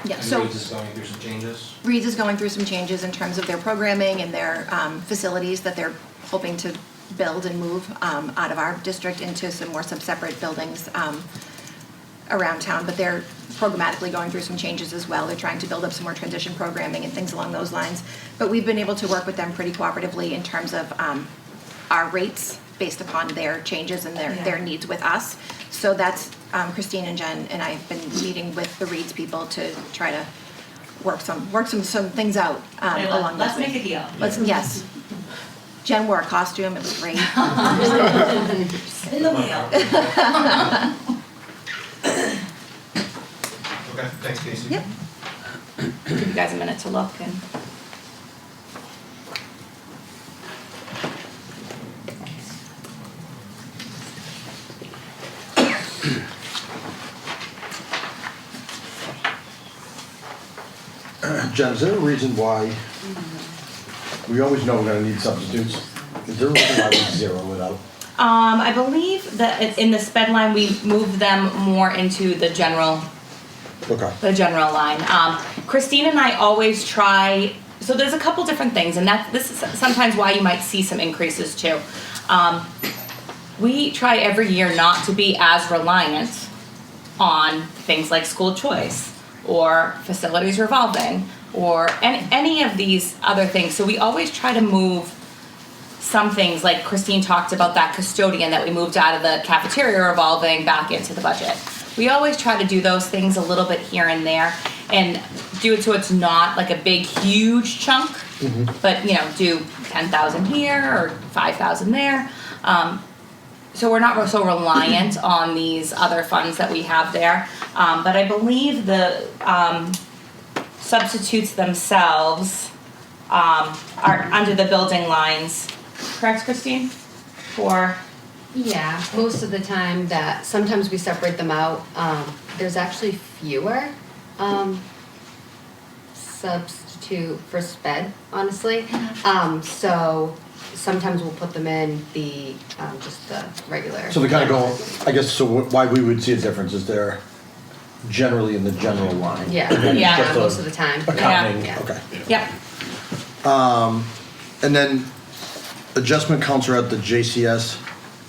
Yeah. And So Reeds is going through some changes? Reeds is going through some changes in terms of their programming and their facilities that they're hoping to build and move out of our district into some more separate buildings around town. But they're programmatically going through some changes as well. They're trying to build up some more transition programming and things along those lines. But we've been able to work with them pretty cooperatively in terms of our rates based upon their changes and their needs with us. So that's Christine and Jen and I have been meeting with the Reeds people to try to work some things out along Let's those make ways. a deal. Yes. Jen wore a costume, it was great. In the wheel. Okay, thanks Casey. Yep. Give you guys a minute to look and. Jen, is there a reason why, we always know we're gonna need substitutes, is there a reason why we zero it out? I believe that in the sped line, we moved them more into the general line. Christine and I always try, so there's a couple different things, and this is sometimes why you might see some increases too. We try every year not to be as reliant on things like school choice or facilities revolving or any of these other things. So we always try to move some things, like Christine talked about that custodian that we moved out of the cafeteria revolving back into the budget. We always try to do those things a little bit here and there and do it so it's not like a big, huge chunk, but do 10,000 here or 5,000 there. So we're not so reliant on these other funds that we have there. But I believe the substitutes themselves are under the building lines. Correct, Christine? Yeah, most of the time that, sometimes we separate them out. There's actually fewer substitute for sped, honestly. So sometimes we'll put them in the, just the regular. So they kinda go, I guess, so why we would see a difference is they're generally in the general line. Yeah, And then Yeah. just a most of the time. Accounting, Yeah. okay. Yep. And then adjustment counts are at the JCS,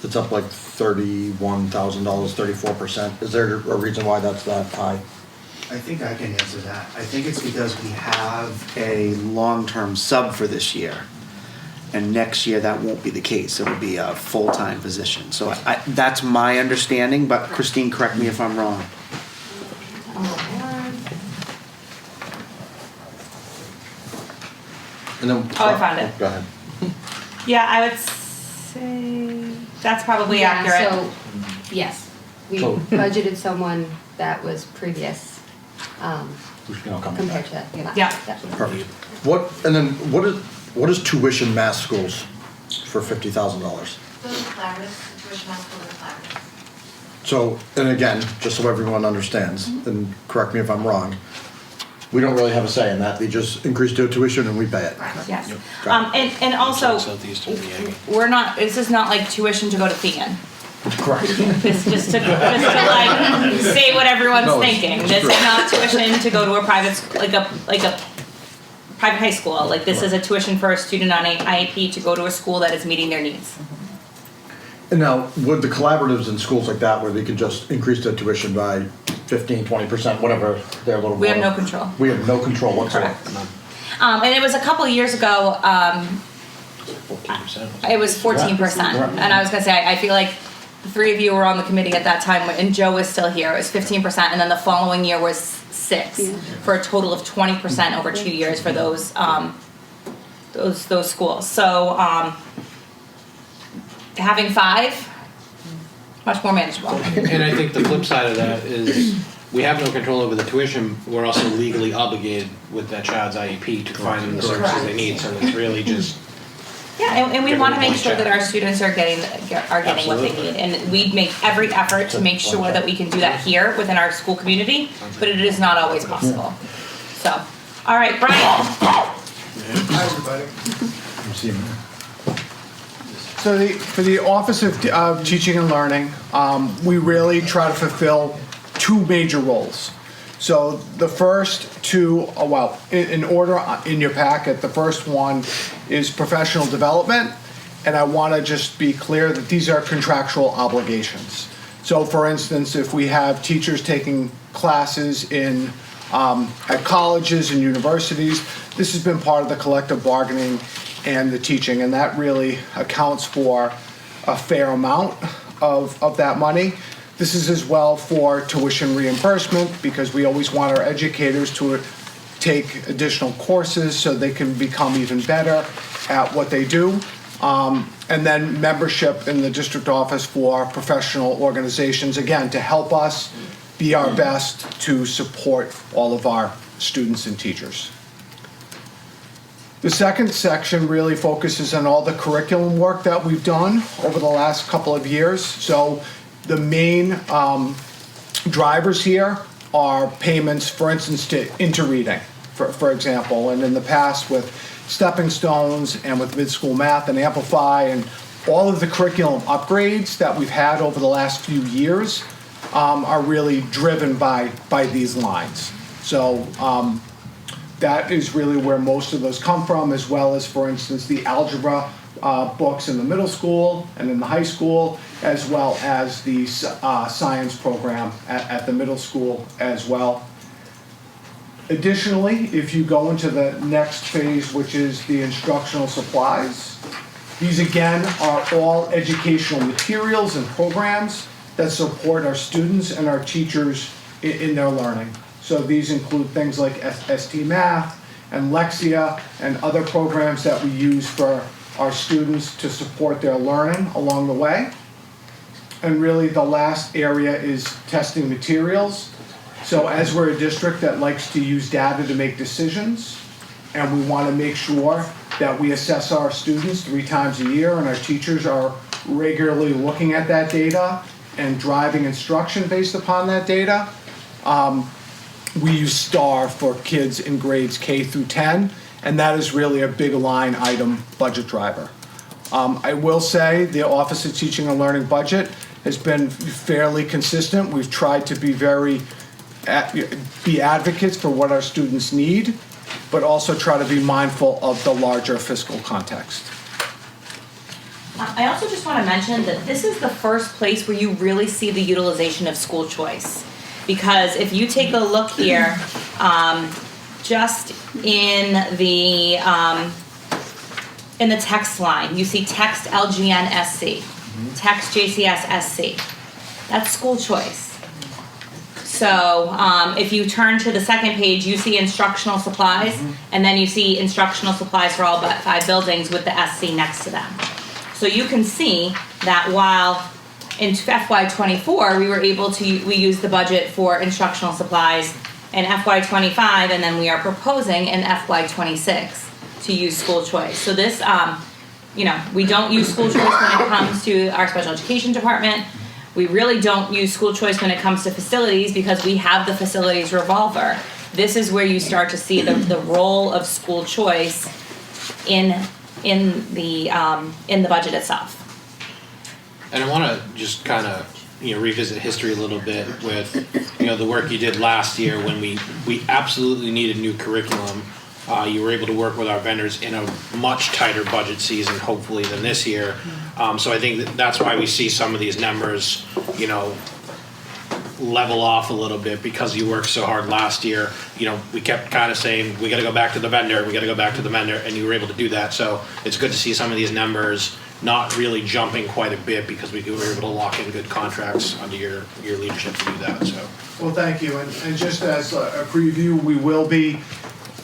it's up like $31,000, 34%. Is there a reason why that's that high? I think I can answer that. I think it's because we have a long-term sub for this year. And next year, that won't be the case. It'll be a full-time position. So that's my understanding, but Christine, correct me if I'm wrong. And then. Oh, I found it. Go ahead. Yeah, I would say that's probably Yeah, accurate. so, yes, we So- budgeted someone that was previous, Who's gonna come compared back? to last. Yeah. Perfect. What is tuition math schools? for $50,000. Those are collaborative, tuition amounts for the collaborative. So, and again, just so everyone understands, and correct me if I'm wrong, we don't really have a say in that. They just increase their tuition and we pay it. Yes. Yep. And also, Southeast of Miami. we're not, this is not like tuition to go to Thean. Correct. This just to like say what everyone's No, it's- thinking. it's This true. is not tuition to go to a private like a private high school. Like this is a tuition for a student on a IEP to go to a school that is meeting their needs. And now, would the collaboratives in schools like that, where they could just increase their tuition by 15, 20%, whatever, they're a little more. We have no control. We have no control whatsoever. Correct. And it was a couple of years ago. 14%. It was 14%, Right. and I was gonna say I feel like the three of you were on the committee at that time, and Joe was still here. It was 15%, and then the following year was 6, Yeah. for a total of 20% over 2 years for those schools. So having 5, much more manageable. And I think the flip side of that is we have no control over the tuition. We're also legally obligated with that child's IEP to find them the services they need. So it's really just Yeah, and we Give want to them make one sure that check. our students are getting what they Absolutely. need, and we make every effort to make sure that we can do that here within our school community, but it is not always possible. So, all right, Brian. Hi, everybody. You see 'em. So for the Office of Teaching and Learning, we really try to fulfill 2 major roles. So the first 2, in order in your packet, the first one is professional development. And I want to just be clear that these are contractual obligations. So for instance, if we have teachers taking classes at colleges and universities, this has been part of the collective bargaining and the teaching, and that really accounts for a fair amount of that money. This is as well for tuition reimbursement, because we always want our educators to take additional courses so they can become even better at what they do. And then membership in the district office for professional organizations, again, to help us be our best to support all of our students and teachers. The second section really focuses on all the curriculum work that we've done over the last couple of years. So the main drivers here are payments, for instance, to interreading, for example, and in the past with Stepping Stones and with Mid-School Math and Amplify and all of the curriculum upgrades that we've had over the last few years are really driven by these lines. So that is really where most of those come from, as well as, for instance, the algebra books in the middle school and in the high school, as well as the science program at the middle school as well. Additionally, if you go into the next phase, which is the instructional supplies, these again are all educational materials and programs that support our students and our teachers in their learning. So these include things like ST Math and Lexia and other programs that we use for our students to support their learning along the way. And really the last area is testing materials. So as we're a district that likes to use data to make decisions, and we want to make sure that we assess our students 3 times a year, and our teachers are regularly looking at that data and driving instruction based upon that data, we use STAR for kids in grades K through 10, and that is really a big line item budget driver. I will say the Office of Teaching and Learning budget has been fairly consistent. We've tried to be be advocates for what our students need, but also try to be mindful of the larger fiscal context. I also just want to mention that this is the first place where you really see the utilization of school choice. Because if you take a look here, just in the text line, you see text LGN SC, text JCS SC. That's school choice. So if you turn to the second page, you see instructional supplies, and then you see instructional supplies for all but 5 buildings with the SC next to them. So you can see that while in FY24 we used the budget for instructional supplies in FY25, and then we are proposing in FY26 to use school choice. So this we don't use school choice when it comes to our special education department. We really don't use school choice when it comes to facilities because we have the facilities revolver. This is where you start to see the role of school choice in the budget itself. And I want to just kind of revisit history a little bit with the work you did last year when we absolutely needed new curriculum. You were able to work with our vendors in a much tighter budget season, hopefully, than this year. So I think that's why we see some of these numbers, level off a little bit because you worked so hard last year. We kept kind of saying, we got to go back to the vendor, and you were able to do that. So it's good to see some of these numbers not really jumping quite a bit because we were able to lock in good contracts under your leadership to do that. So. Well, thank you. And just as a preview, we will be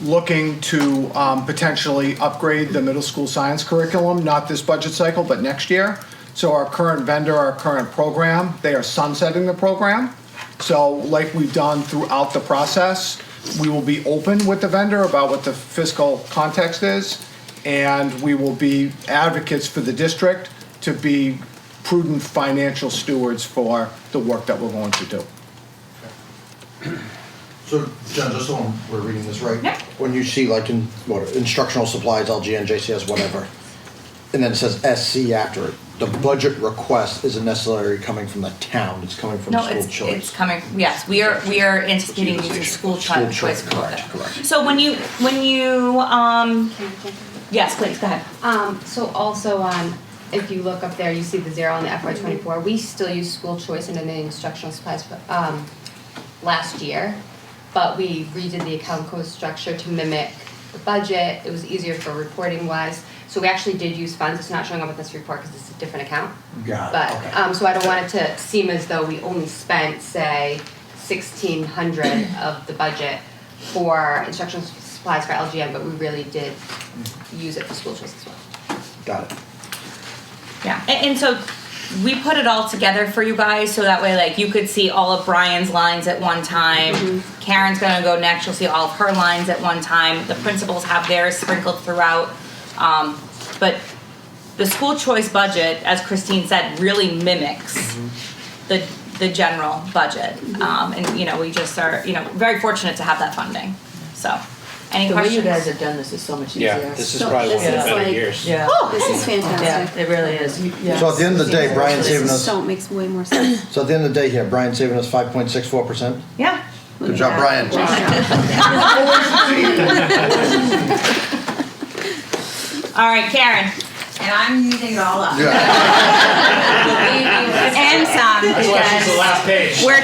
looking to potentially upgrade the middle school science curriculum, not this budget cycle, but next year. So our current vendor, our current program, they are sunsetting the program. So like we've done throughout the process, we will be open with the vendor about what the fiscal context is, and we will be advocates for the district to be prudent financial stewards for the work that we're going to do. So, Jen, just so we're reading this right, Yep. when you see like instructional supplies, LGN, JCS, whatever, and then it says SC after it, the budget request isn't necessarily coming from the town, it's coming from No, school it's choice. coming. Yes, we are anticipating using school choice. Correct. So when you yes, please go ahead. So also if you look up there, you see the 0 on the FY24. We still use school choice under the instructional supplies last year, but we redid the account code structure to mimic the budget. It was easier for reporting wise. So we actually did use funds. It's not showing up with this report because it's a different account. Got it, But okay. so I don't want it to seem as though we only spent, say, $1,600 of the budget for instructional supplies for LGN, but we really did use it for school choice as well. Got it. Yeah, and so we put it all together for you guys so that way like you could see all of Brian's lines at one time. Karen's gonna go next, you'll see all of her lines at one time. The principals have theirs sprinkled throughout. But the school choice budget, as Christine said, really mimics the general budget. And we just are, very fortunate to have that funding. So, any The way questions? you guys have done this is so much easier. Yeah, this is So probably one of the this is better like- years. Yeah. This is fantastic. Yeah, it really is. So at the end of the day, Brian's saving us, So it makes way more sense. so at the end of the day here, Brian's saving us 5.64%. Yeah. Good job, Brian. All right, Karen. And I'm using it all up. Yeah. And some, That's why she's the last page. we're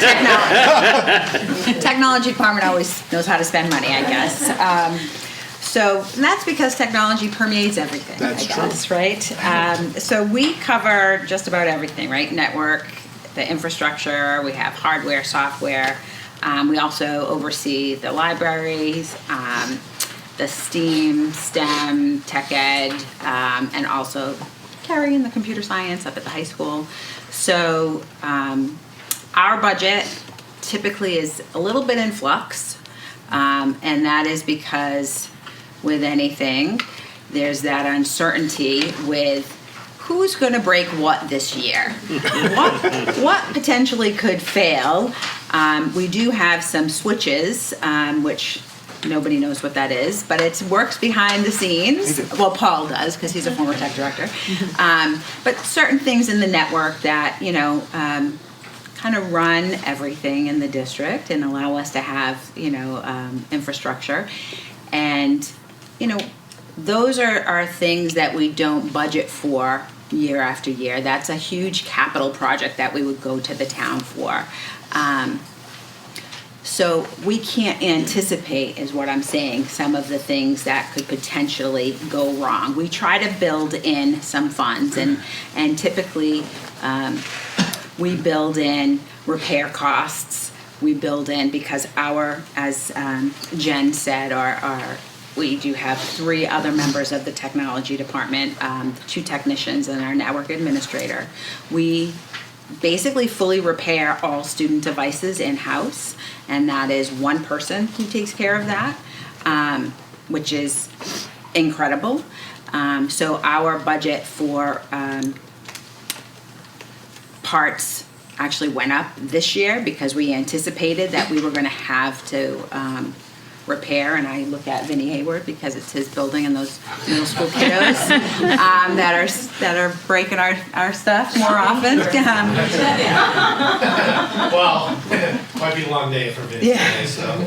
technology department always knows how to spend money, I guess. So and that's because technology permeates everything, I guess, right? So we cover just about everything, right? Network, the infrastructure, we have hardware, software. We also oversee the libraries, the STEM, tech ed, and also carrying the computer science up at the high school. So our budget typically is a little bit in flux, and that is because with anything, there's that uncertainty with who's going to break what this year. What potentially could fail. We do have some switches, which nobody knows what that is, but it works behind the scenes. Well, Paul does because he's a former tech director. But certain things in the network that, kind of run everything in the district and allow us to have, infrastructure. And, those are things that we don't budget for year after year. That's a huge capital project that we would go to the town for. So we can't anticipate, is what I'm saying, some of the things that could potentially go wrong. We try to build in some funds, and typically we build in repair costs. We build in because as Jen said, we do have 3 other members of the technology department, 2 technicians and our network administrator. We basically fully repair all student devices in-house, and that is one person who takes care of that, which is incredible. So our budget for parts actually went up this year because we anticipated that we were going to have to repair, and I look at Vinnie Hayward because it's his building and those middle school kiddos that are breaking our stuff more often. Well, might be a long day for Vinny today, so.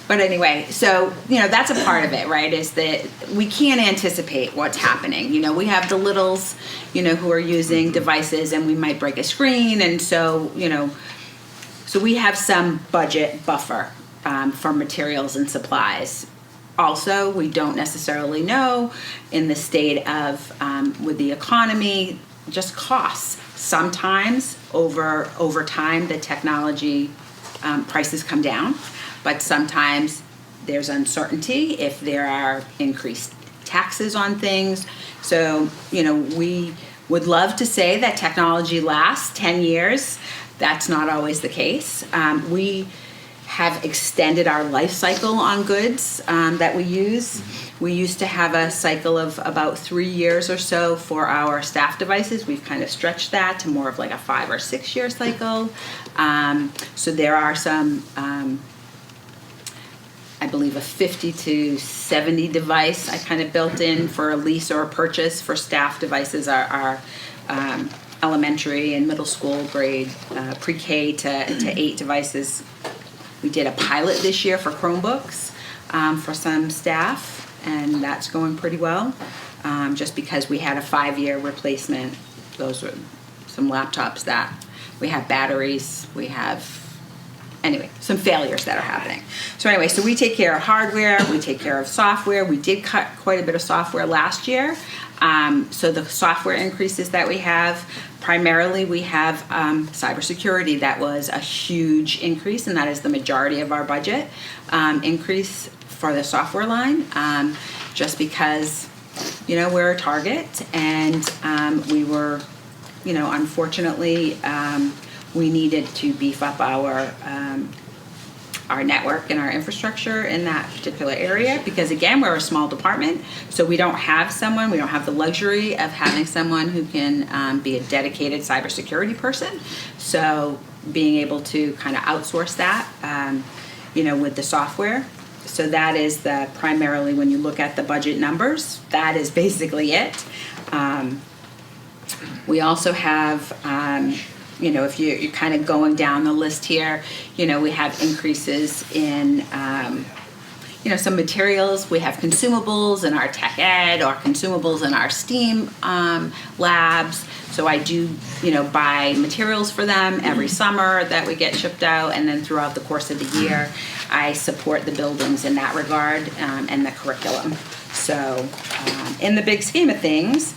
But anyway, so, that's a part of it, right, is that we can't anticipate what's happening. We have the littles, who are using devices, and we might break a screen, and so, so we have some budget buffer for materials and supplies. Also, we don't necessarily know in the state of, with the economy, just costs. Sometimes over time, the technology prices come down. But sometimes there's uncertainty if there are increased taxes on things. So, we would love to say that technology lasts 10 years. That's not always the case. We have extended our life cycle on goods that we use. We used to have a cycle of about 3 years or so for our staff devices. We've kind of stretched that to more of like a 5 or 6 year cycle. So there are some I believe a 50 to 70 device I kind of built in for a lease or a purchase for staff devices. Our elementary and middle school grade, pre-K to 8 devices. We did a pilot this year for Chromebooks for some staff, and that's going pretty well. Just because we had a 5-year replacement. Those were some laptops that we have batteries, we have some failures that are happening. So anyway, so we take care of hardware, we take care of software. We did cut quite a bit of software last year. So the software increases that we have, primarily we have cybersecurity. That was a huge increase, and that is the majority of our budget increase for the software line, just because, we're a target, and we were, unfortunately, we needed to beef up our network and our infrastructure in that particular area because, again, we're a small department, so we don't have the luxury of having someone who can be a dedicated cybersecurity person. So being able to kind of outsource that, with the software. So that is primarily when you look at the budget numbers, that is basically it. We also have, if you're kind of going down the list here, we have increases in, some materials. We have consumables in our tech ed or consumables in our STEAM labs. So I do, buy materials for them every summer that we get shipped out, and then throughout the course of the year, I support the buildings in that regard and the curriculum. So in the big scheme of things,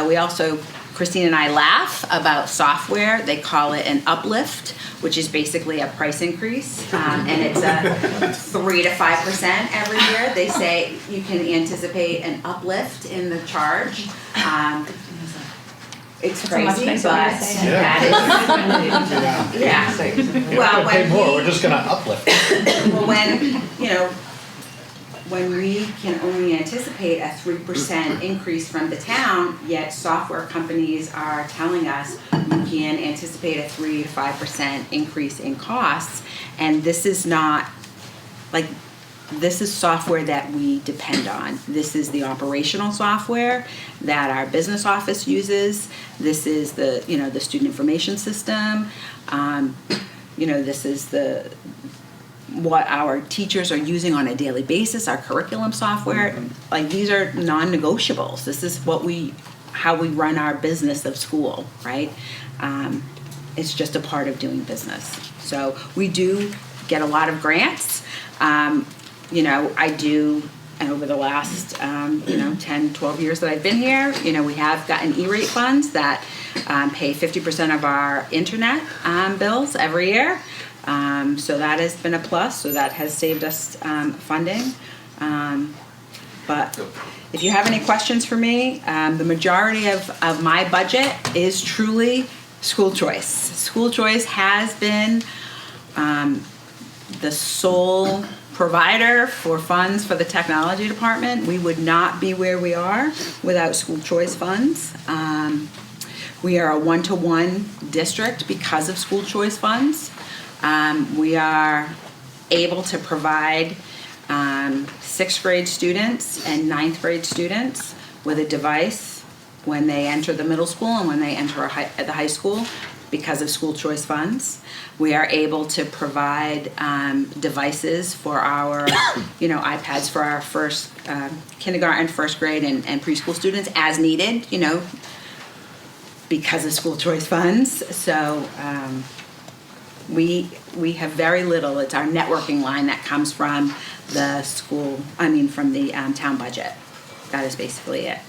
we also, Christine and I laugh about software. They call it an uplift, which is basically a price increase, and it's a 3 to 5% every year. They say you can anticipate an uplift in the charge. It's crazy, but that is, yeah. Well, pay more. We're just gonna uplift. Well, when we can only anticipate a 3% increase from the town, yet software companies are telling us we can anticipate a 3 to 5% increase in costs, and this is not, this is software that we depend on. This is the operational software that our business office uses. This is the student information system. This is what our teachers are using on a daily basis, our curriculum software. These are non-negotiables. This is how we run our business of school, right? It's just a part of doing business. So we do get a lot of grants. I do, and over the last, 10, 12 years that I've been here, we have gotten E-rate funds that pay 50% of our internet bills every year. So that has been a plus, so that has saved us funding. But if you have any questions for me, the majority of my budget is truly school choice. School choice has been the sole provider for funds for the technology department. We would not be where we are without school choice funds. We are a one-to-one district because of school choice funds. We are able to provide sixth grade students and ninth grade students with a device when they enter the middle school and when they enter the high school because of school choice funds. We are able to provide devices for our, iPads for our first kindergarten, first grade, and preschool students as needed, because of school choice funds. So we have very little. It's our networking line that comes from the from the town budget. That is basically it.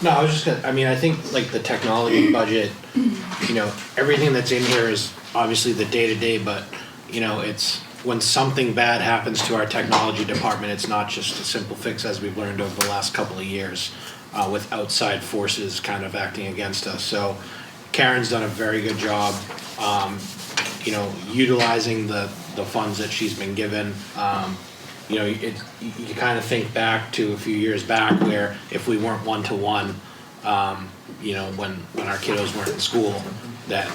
No, I was just gonna, I think like the technology budget, everything that's in here is obviously the day-to-day, but, it's when something bad happens to our technology department, it's not just a simple fix as we've learned over the last couple of years, with outside forces kind of acting against us. So Karen's done a very good job, utilizing the funds that she's been given. You kind of think back to a few years back where if we weren't one-to-one, when our kiddos weren't in school, that,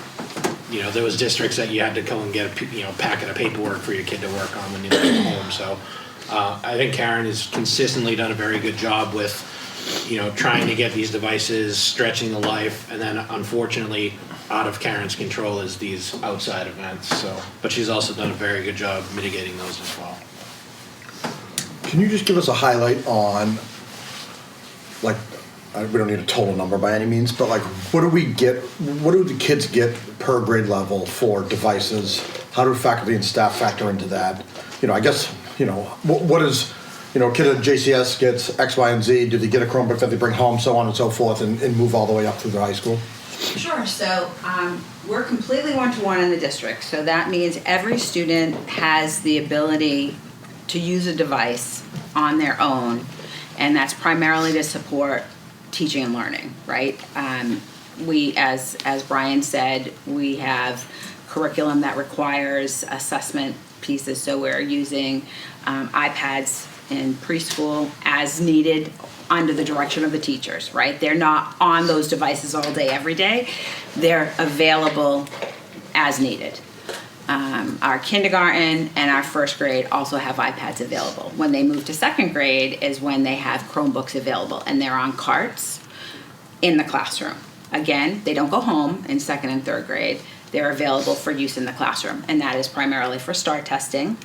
there was districts that you had to go and get a packet of paperwork for your kid to work on when you left home. So I think Karen has consistently done a very good job with, trying to get these devices, stretching the life, and then unfortunately, out of Karen's control is these outside events. So, but she's also done a very good job mitigating those as well. Can you just give us a highlight on, like, we don't need a total number by any means, but like, what do the kids get per grade level for devices? How do faculty and staff factor into that? I guess, what is, a kid at JCS gets X, Y, and Z, do they get a Chromebook that they bring home, so on and so forth, and move all the way up through the high school? Sure. So we're completely one-to-one in the district. So that means every student has the ability to use a device on their own, and that's primarily to support teaching and learning, right? We, as Brian said, we have curriculum that requires assessment pieces, so we're using iPads in preschool as needed under the direction of the teachers, right? They're not on those devices all day, every day. They're available as needed. Our kindergarten and our first grade also have iPads available. When they move to second grade is when they have Chromebooks available, and they're on carts in the classroom. Again, they don't go home in second and third grade. They're available for use in the classroom, and that is primarily for STAR testing.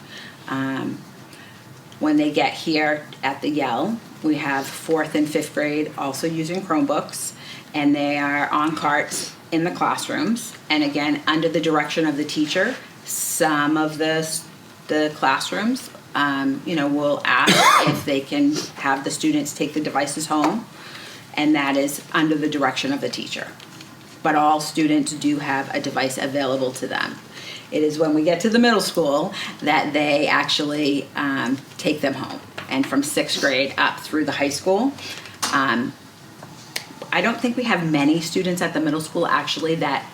When they get here at the Yale, we have fourth and fifth grade also using Chromebooks, and they are on carts in the classrooms, and again, under the direction of the teacher. Some of the classrooms, will ask if they can have the students take the devices home, and that is under the direction of the teacher. But all students do have a device available to them. It is when we get to the middle school that they actually take them home, and from sixth grade up through the high school. I don't think we have many students at the middle school actually that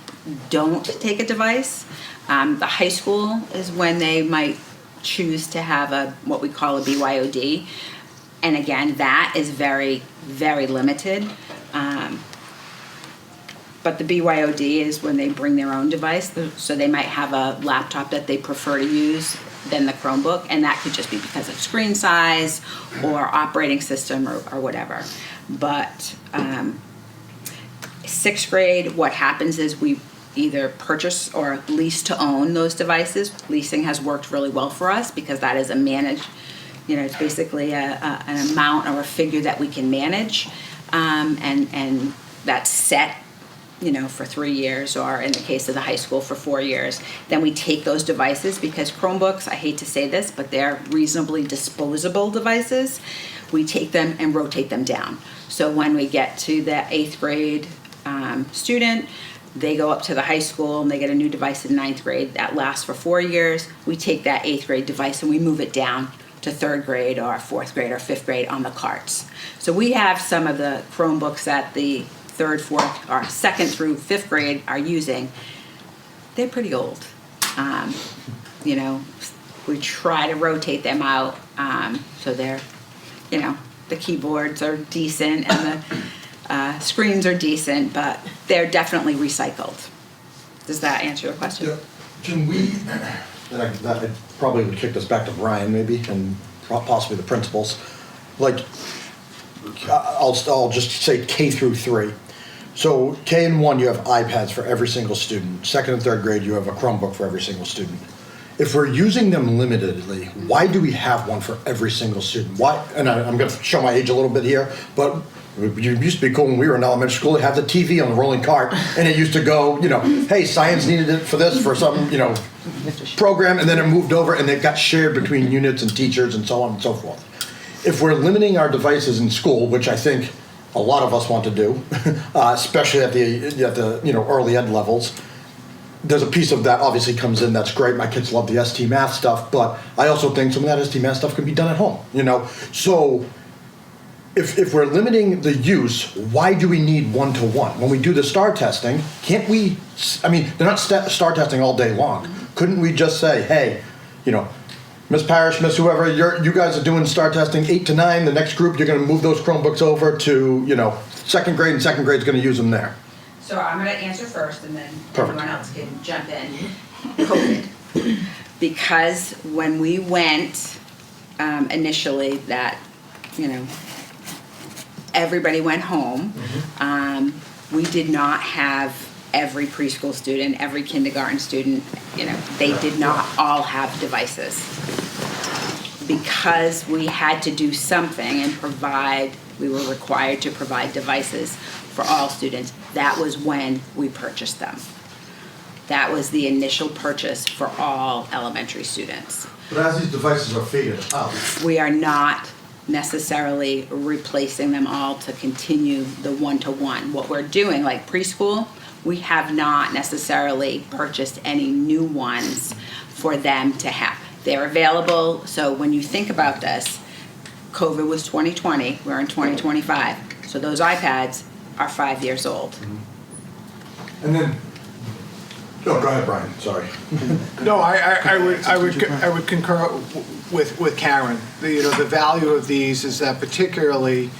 don't take a device. The high school is when they might choose to have what we call a BYOD. And again, that is very, very limited. But the BYOD is when they bring their own device. So they might have a laptop that they prefer to use than the Chromebook. And that could just be because of screen size or operating system or whatever. But sixth grade, what happens is we either purchase or lease to own those devices. Leasing has worked really well for us because that is a managed, it's basically an amount or a figure that we can manage, and that's set, for 3 years, or in the case of the high school for 4 years. Then we take those devices, because Chromebooks, I hate to say this, but they're reasonably disposable devices. We take them and rotate them down. So when we get to the 8th grade student, they go up to the high school and they get a new device in 9th grade that lasts for 4 years. We take that 8th grade device and we move it down to 3rd grade or 4th grade or 5th grade on the carts. So we have some of the Chromebooks that the 3rd, 4th, or 2nd through 5th grade are using. They're pretty old. You know, we try to rotate them out, so they're, you know, the keyboards are decent and the screens are decent, but they're definitely recycled. Does that answer your question? Yeah. Can we, and I probably would kick this back to Brian maybe, and possibly the principals. Like, I'll just say K through 3. So K and 1, you have iPads for every single student. 2nd and 3rd grade, you have a Chromebook for every single student. If we're using them limitedly, why do we have one for every single student? Why? And I'm going to show my age a little bit here, but it used to be cool when we were in elementary school to have the TV on the rolling cart, and it used to go, you know, hey, science needed it for this, for some, you know, program, and then it moved over and it got shared between units and teachers and so on and so forth. If we're limiting our devices in school, which I think a lot of us want to do, especially at the you know, early ed levels, there's a piece of that obviously comes in that's great. My kids love the ST Math stuff, but I also think some of that ST Math stuff can be done at home, you know? So if we're limiting the use, why do we need one-to-one? When we do the STAR testing, can't we, I mean, they're not STAR testing all day long. Couldn't we just say, hey, you know, Miss Parrish, Miss whoever, you guys are doing STAR testing 8 to 9, the next group, you're gonna move those Chromebooks over to, you know, 2nd grade, and 2nd grade's gonna use them there. So I'm going to answer first, and then Perfect. everyone else can jump in. COVID. Because when we went initially, that, you know, everybody went home, we did not have every preschool student, every kindergarten student, you know, they did not all have devices. Because we had to do something and provide, we were required to provide devices for all students. That was when we purchased them. That was the initial purchase for all elementary students. But as these devices are faded out, We are not necessarily replacing them all to continue the one-to-one. What we're doing, like preschool, we have not necessarily purchased any new ones for them to have. They're available, so when you think about this, COVID was 2020, we're in 2025, so those iPads are 5 years old. and then, no, go ahead, Brian, sorry. No, I would concur with Karen. The value of these is that particularly,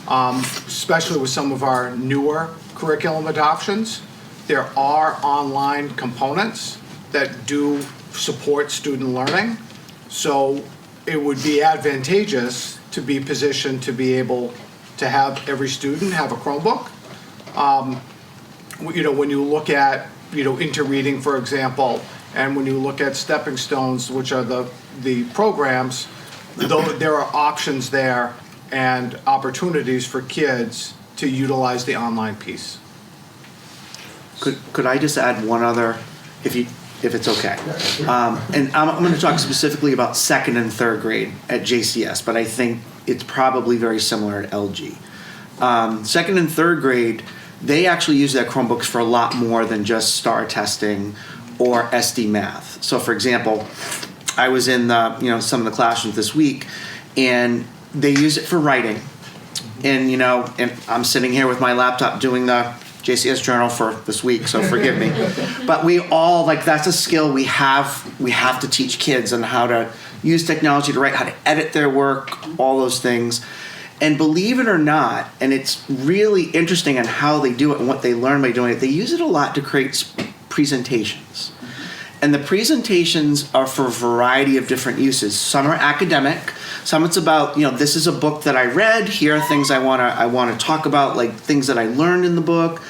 especially with some of our newer curriculum adoptions, there are online components that do support student learning. So it would be advantageous to be positioned to be able to have every student have a Chromebook. When you look at, interreading, for example, and when you look at stepping stones, which are the programs, there are options there and opportunities for kids to utilize the online piece. Could I just add one other, if it's okay? And I'm going to talk specifically about 2nd and 3rd grade at JCS, but I think it's probably very similar at LG. 2nd and 3rd grade, they actually use their Chromebooks for a lot more than just STAR testing or SD Math. So, for example, I was in some of the classrooms this week, and they use it for writing. And and I'm sitting here with my laptop doing the JCS journal for this week, so forgive me. But we all, that's a skill we have to teach kids on how to use technology to write, how to edit their work, all those things. And believe it or not, and it's really interesting on how they do it and what they learn by doing it, they use it a lot to create presentations. And the presentations are for a variety of different uses. Some are academic, some it's about, this is a book that I read, here are things I want to talk about, like things that I learned in the book.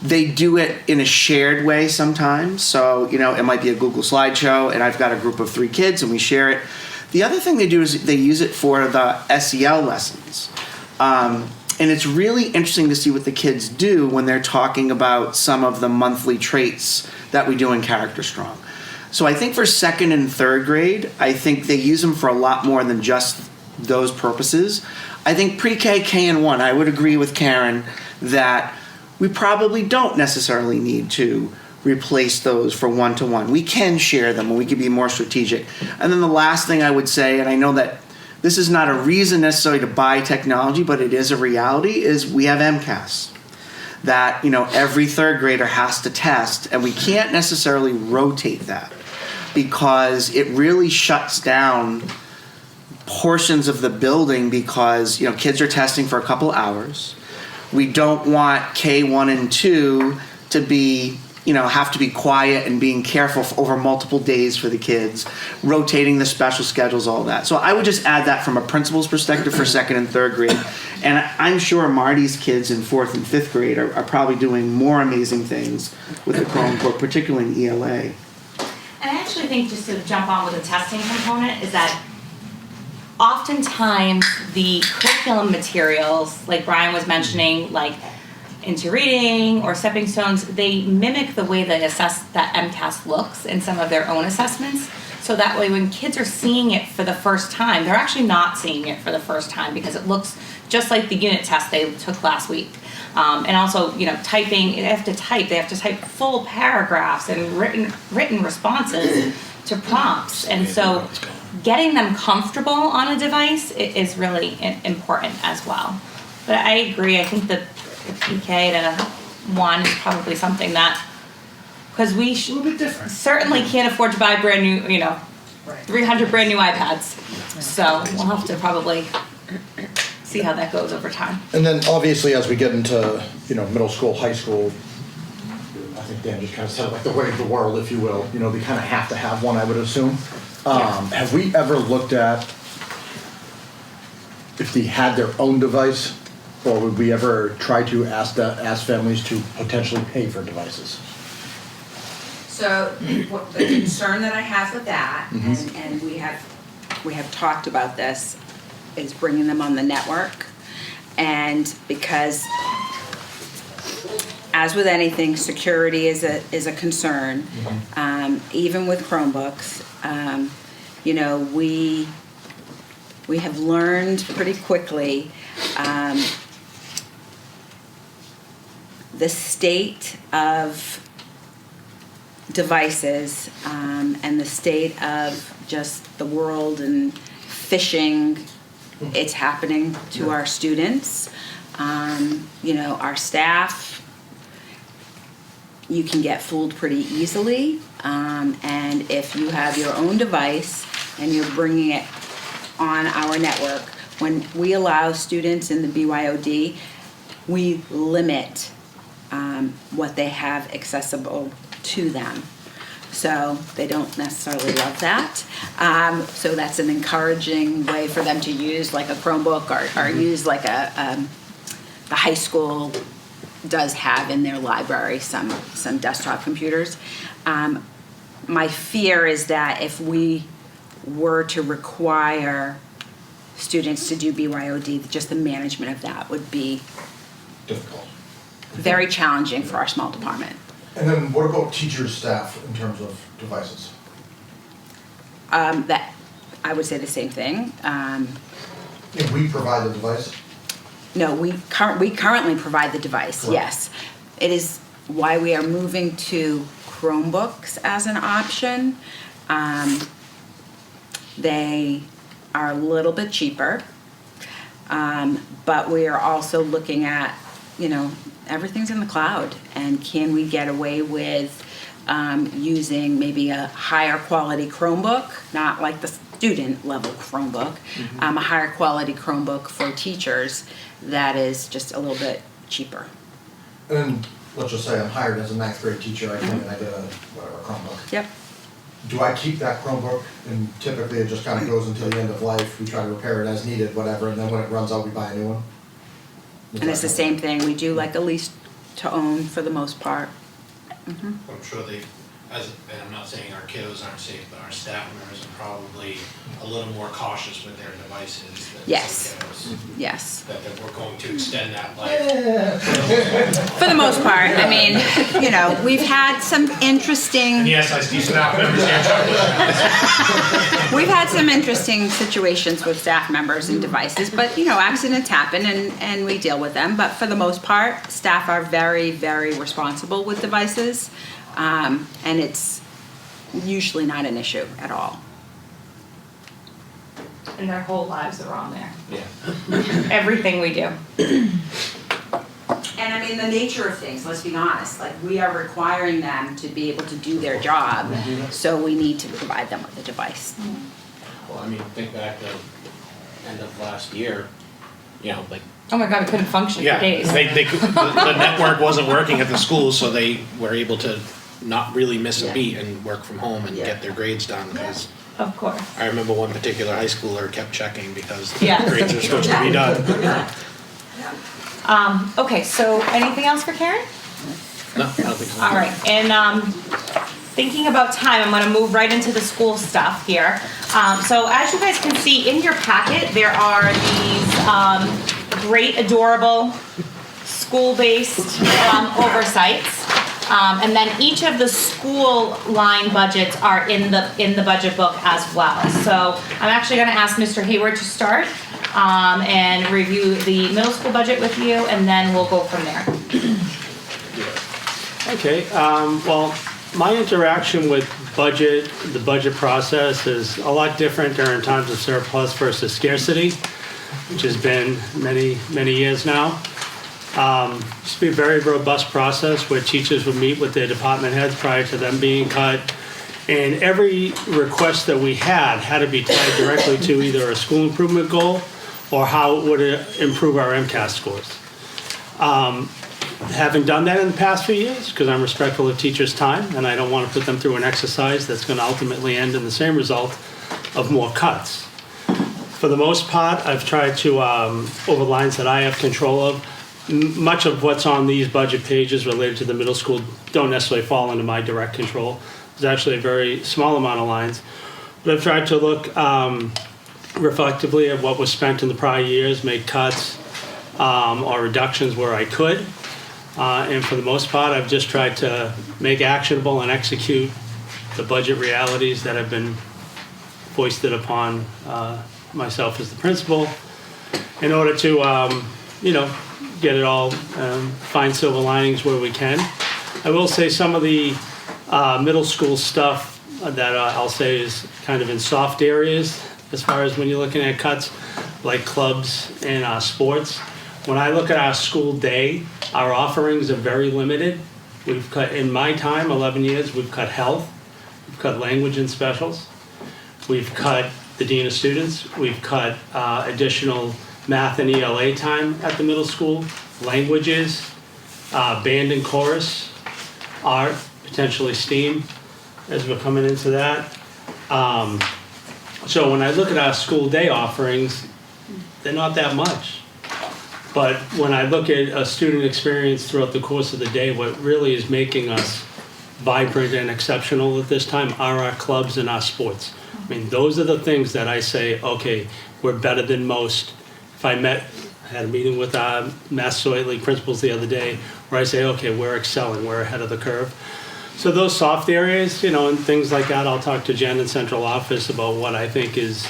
They do it in a shared way sometimes. So, it might be a Google slideshow and I've got a group of 3 kids and we share it. The other thing they do is they use it for the SEL lessons. And it's really interesting to see what the kids do when they're talking about some of the monthly traits that we do in Character Strong. So I think for 2nd and 3rd grade, I think they use them for a lot more than just those purposes. I think pre-K, K, and 1, I would agree with Karen that we probably don't necessarily need to replace those for one-to-one. We can share them and we can be more strategic. And then the last thing I would say, and I know that this is not a reason necessarily to buy technology, but it is a reality, is we have MCAS. that, every third grader has to test, and we can't necessarily rotate that because it really shuts down portions of the building because, kids are testing for a couple hours. We don't want K1 and 2 to be, have to be quiet and being careful over multiple days for the kids, rotating the special schedules, all that. So I would just add that from a principal's perspective for second and third grade. And I'm sure Marty's kids in fourth and fifth grade are probably doing more amazing things with the Chromebook, particularly in ELA. And I actually think, just to jump on with the testing component, is that oftentimes the curriculum materials, like Brian was mentioning, like Into Reading or Stepping Stones, they mimic the way that MCAS looks in some of their own assessments. So that way when kids are seeing it for the first time, they're actually not seeing it for the first time because it looks just like the unit test they took last week. And also, typing, they have to type full paragraphs and written responses to prompts. And so getting them comfortable on a device is really important as well. But I agree, I think that the PK to 1 is probably something that, because we certainly can't afford to buy brand new, 300 brand new iPads. So we'll have to probably see how that goes over time. And then obviously as we get into, middle school, high school, I think Dan just kind of said like the way of the world, if you will. They kind of have to have one, I would assume. Have we ever looked at if they had their own device, or would we ever try to ask families to potentially pay for devices? So the concern that I have with that, and we have talked about this, is bringing them on the network. And because, as with anything, security is a concern. Even with Chromebooks, we have learned pretty quickly the state of devices and the state of just the world and phishing. It's happening to our students. Our staff, you can get fooled pretty easily. And if you have your own device and you're bringing it on our network, when we allow students in the BYOD, we limit what they have accessible to them. So they don't necessarily love that. So that's an encouraging way for them to use like a Chromebook or use like the high school does have in their library some desktop computers. My fear is that if we were to require students to do BYOD, just the management of that would be Difficult. very challenging for our small department. And then what about teachers, staff in terms of devices? That I would say the same thing. If we provide the device? No, we currently provide the device. Right. Yes, it is why we are moving to Chromebooks as an option. They are a little bit cheaper, but we are also looking at, everything's in the cloud, and can we get away with using maybe a higher quality Chromebook, not like the student level Chromebook, a higher quality Chromebook for teachers that is just a little bit cheaper. And let's just say I'm hired as a 9th grade teacher, I come in, I get a Chromebook. Yep. Do I keep that Chromebook, and typically it just kind of goes until the end of life, we try to repair it as needed, whatever, and then when it runs out, we buy a new one? And it's the same thing, we do like a lease to own for the most part. I'm sure and I'm not saying our kiddos aren't safe, but our staff members are probably a little more cautious with their devices than Yes. some kiddos. Yes. That we're going to extend that life. For the most part, I mean, we've had some interesting. And yes, I see staff members here. We've had some interesting situations with staff members and devices, but accidents happen and we deal with them. But for the most part, staff are very, very responsible with devices, and it's usually not an issue at all. And their whole lives are on there. Yeah. Everything we do. And I mean, the nature of things, let's be honest, like, we are requiring them to be able to do their job, so we need to provide them with a device. Well, I mean, think back to end of last year, you know, like, Oh my God, we couldn't function for yeah, days. the network wasn't working at the school, so they were able to not really miss a Yeah. beat and work from home and Yeah. get their grades done, because Of course. I remember one particular high schooler kept checking because Yeah. grades are supposed to be done. Okay, so anything else for Karen? No, I don't think so. All right, and thinking about time, I'm gonna move right into the school stuff here. So as you guys can see in your packet, there are these great, adorable, school-based oversights. And then each of the school line budgets are in the budget book as well. So I'm actually gonna ask Mr. Hayward to start and review the middle school budget with you, and then we'll go from there. Okay, well, my interaction with the budget process is a lot different during times of surplus versus scarcity, which has been many, many years now. Used to be a very robust process where teachers would meet with their department heads prior to them being cut. And every request that we had to be tied directly to either a school improvement goal or how it would improve our MCAS scores. Haven't done that in the past few years because I'm respectful of teachers' time and I don't want to put them through an exercise that's going to ultimately end in the same result of more cuts. For the most part, I've tried to, over lines that I have control of, much of what's on these budget pages related to the middle school don't necessarily fall into my direct control. There's actually a very small amount of lines. But I've tried to look reflectively at what was spent in the prior years, make cuts or reductions where I could. And for the most part, I've just tried to make actionable and execute the budget realities that have been foisted upon myself as the principal in order to, get it all, find silver linings where we can. I will say some of the middle school stuff that I'll say is kind of in soft areas as far as when you're looking at cuts, like clubs and sports. When I look at our school day, our offerings are very limited. We've cut, in my time, 11 years, we've cut health, we've cut language and specials, we've cut the dean of students, we've cut additional math and ELA time at the middle school, languages, band and chorus, art, potentially STEAM, as we're coming into that. So when I look at our school day offerings, they're not that much. But when I look at a student experience throughout the course of the day, what really is making us vibrant and exceptional at this time are our clubs and our sports. I mean, those are the things that I say, okay, we're better than most. If I had a meeting with Massasoit League principals the other day where I say, okay, we're excelling, we're ahead of the curve. So those soft areas, and things like that, I'll talk to Jen in central office about what I think is,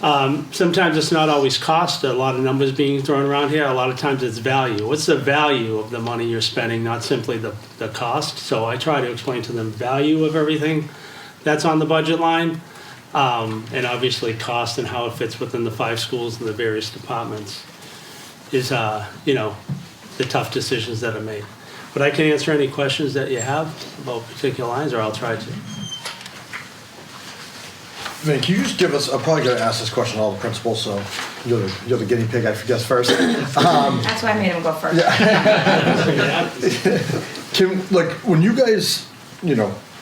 sometimes it's not always cost, a lot of numbers being thrown around here, a lot of times it's value. What's the value of the money you're spending, not simply the cost? So I try to explain to them value of everything that's on the budget line, and obviously cost and how it fits within the 5 schools and the various departments is, the tough decisions that are made. But I can answer any questions that you have about particular lines, or I'll try to. Man, can you just give us, I'm probably gonna ask this question to all the principals, so you're the guinea pig, I guess first. That's why I made him go first. When you guys,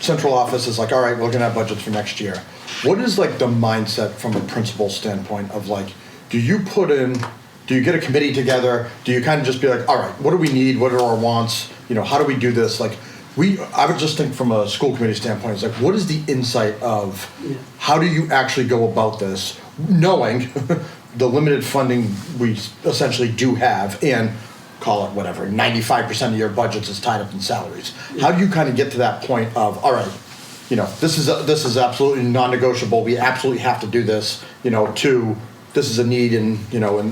central office is like, all right, we're gonna have budgets for next year. What is like the mindset from a principal standpoint of like, do you get a committee together? Do you kind of just be like, all right, what do we need? What are our wants? How do we do this? Like, I would just think from a school committee standpoint, it's like, what is the insight of how do you actually go about this, knowing the limited funding we essentially do have, and call it whatever, 95% of your budgets is tied up in salaries. How do you kind of get to that point of, all right, this is absolutely non-negotiable. We absolutely have to do this. To this is a need and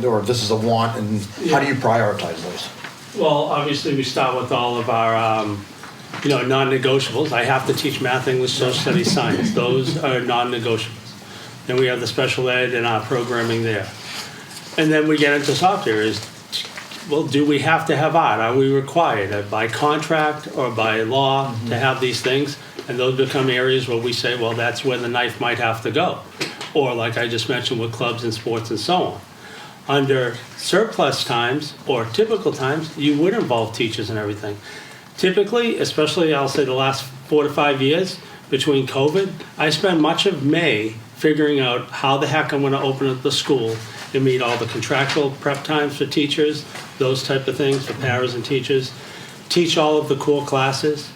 or this is a want, and how do you prioritize those? Well, obviously we start with all of our non-negotiables. I have to teach math, English, social studies, science. Those are non-negotiables. Then we have the special ed and our programming there. And then we get into soft areas. well, do we have to have art? Are we required by contract or by law to have these things? And those become areas where we say, well, that's where the knife might have to go. Or like I just mentioned with clubs and sports and so on. Under surplus times or typical times, you would involve teachers and everything. Typically, especially I'll say the last 4 to 5 years between COVID, I spent much of May figuring out how the heck I'm going to open up the school and meet all the contractual prep times for teachers, those type of things for paras and teachers, teach all of the core classes,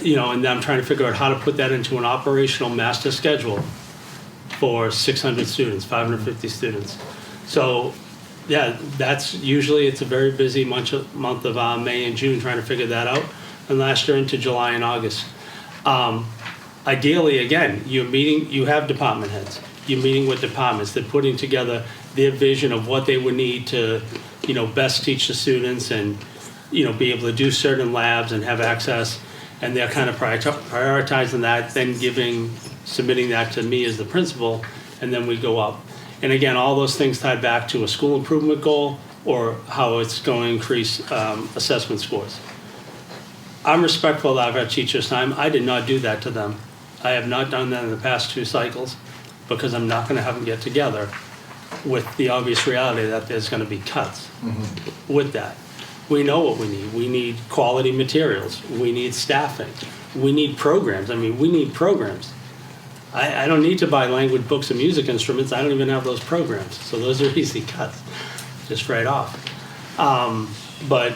you know, and I'm trying to figure out how to put that into an operational master schedule for 600 students, 550 students. So, yeah, that's usually, it's a very busy month of May and June trying to figure that out, and last year into July and August. Ideally, again, you have department heads. You're meeting with departments. They're putting together their vision of what they would need to, you know, best teach the students and, you know, be able to do certain labs and have access. And they're kind of prioritizing that, then submitting that to me as the principal, and then we go up. And again, all those things tied back to a school improvement goal or how it's going to increase assessment scores. I'm respectful of our teachers' time. I did not do that to them. I have not done that in the past 2 cycles because I'm not going to have them get together with the obvious reality that there's going to be cuts with that. We know what we need. We need quality materials. We need staffing. We need programs. I mean, we need programs. I don't need to buy language books and music instruments. I don't even have those programs. So those are easy cuts, just right off. But,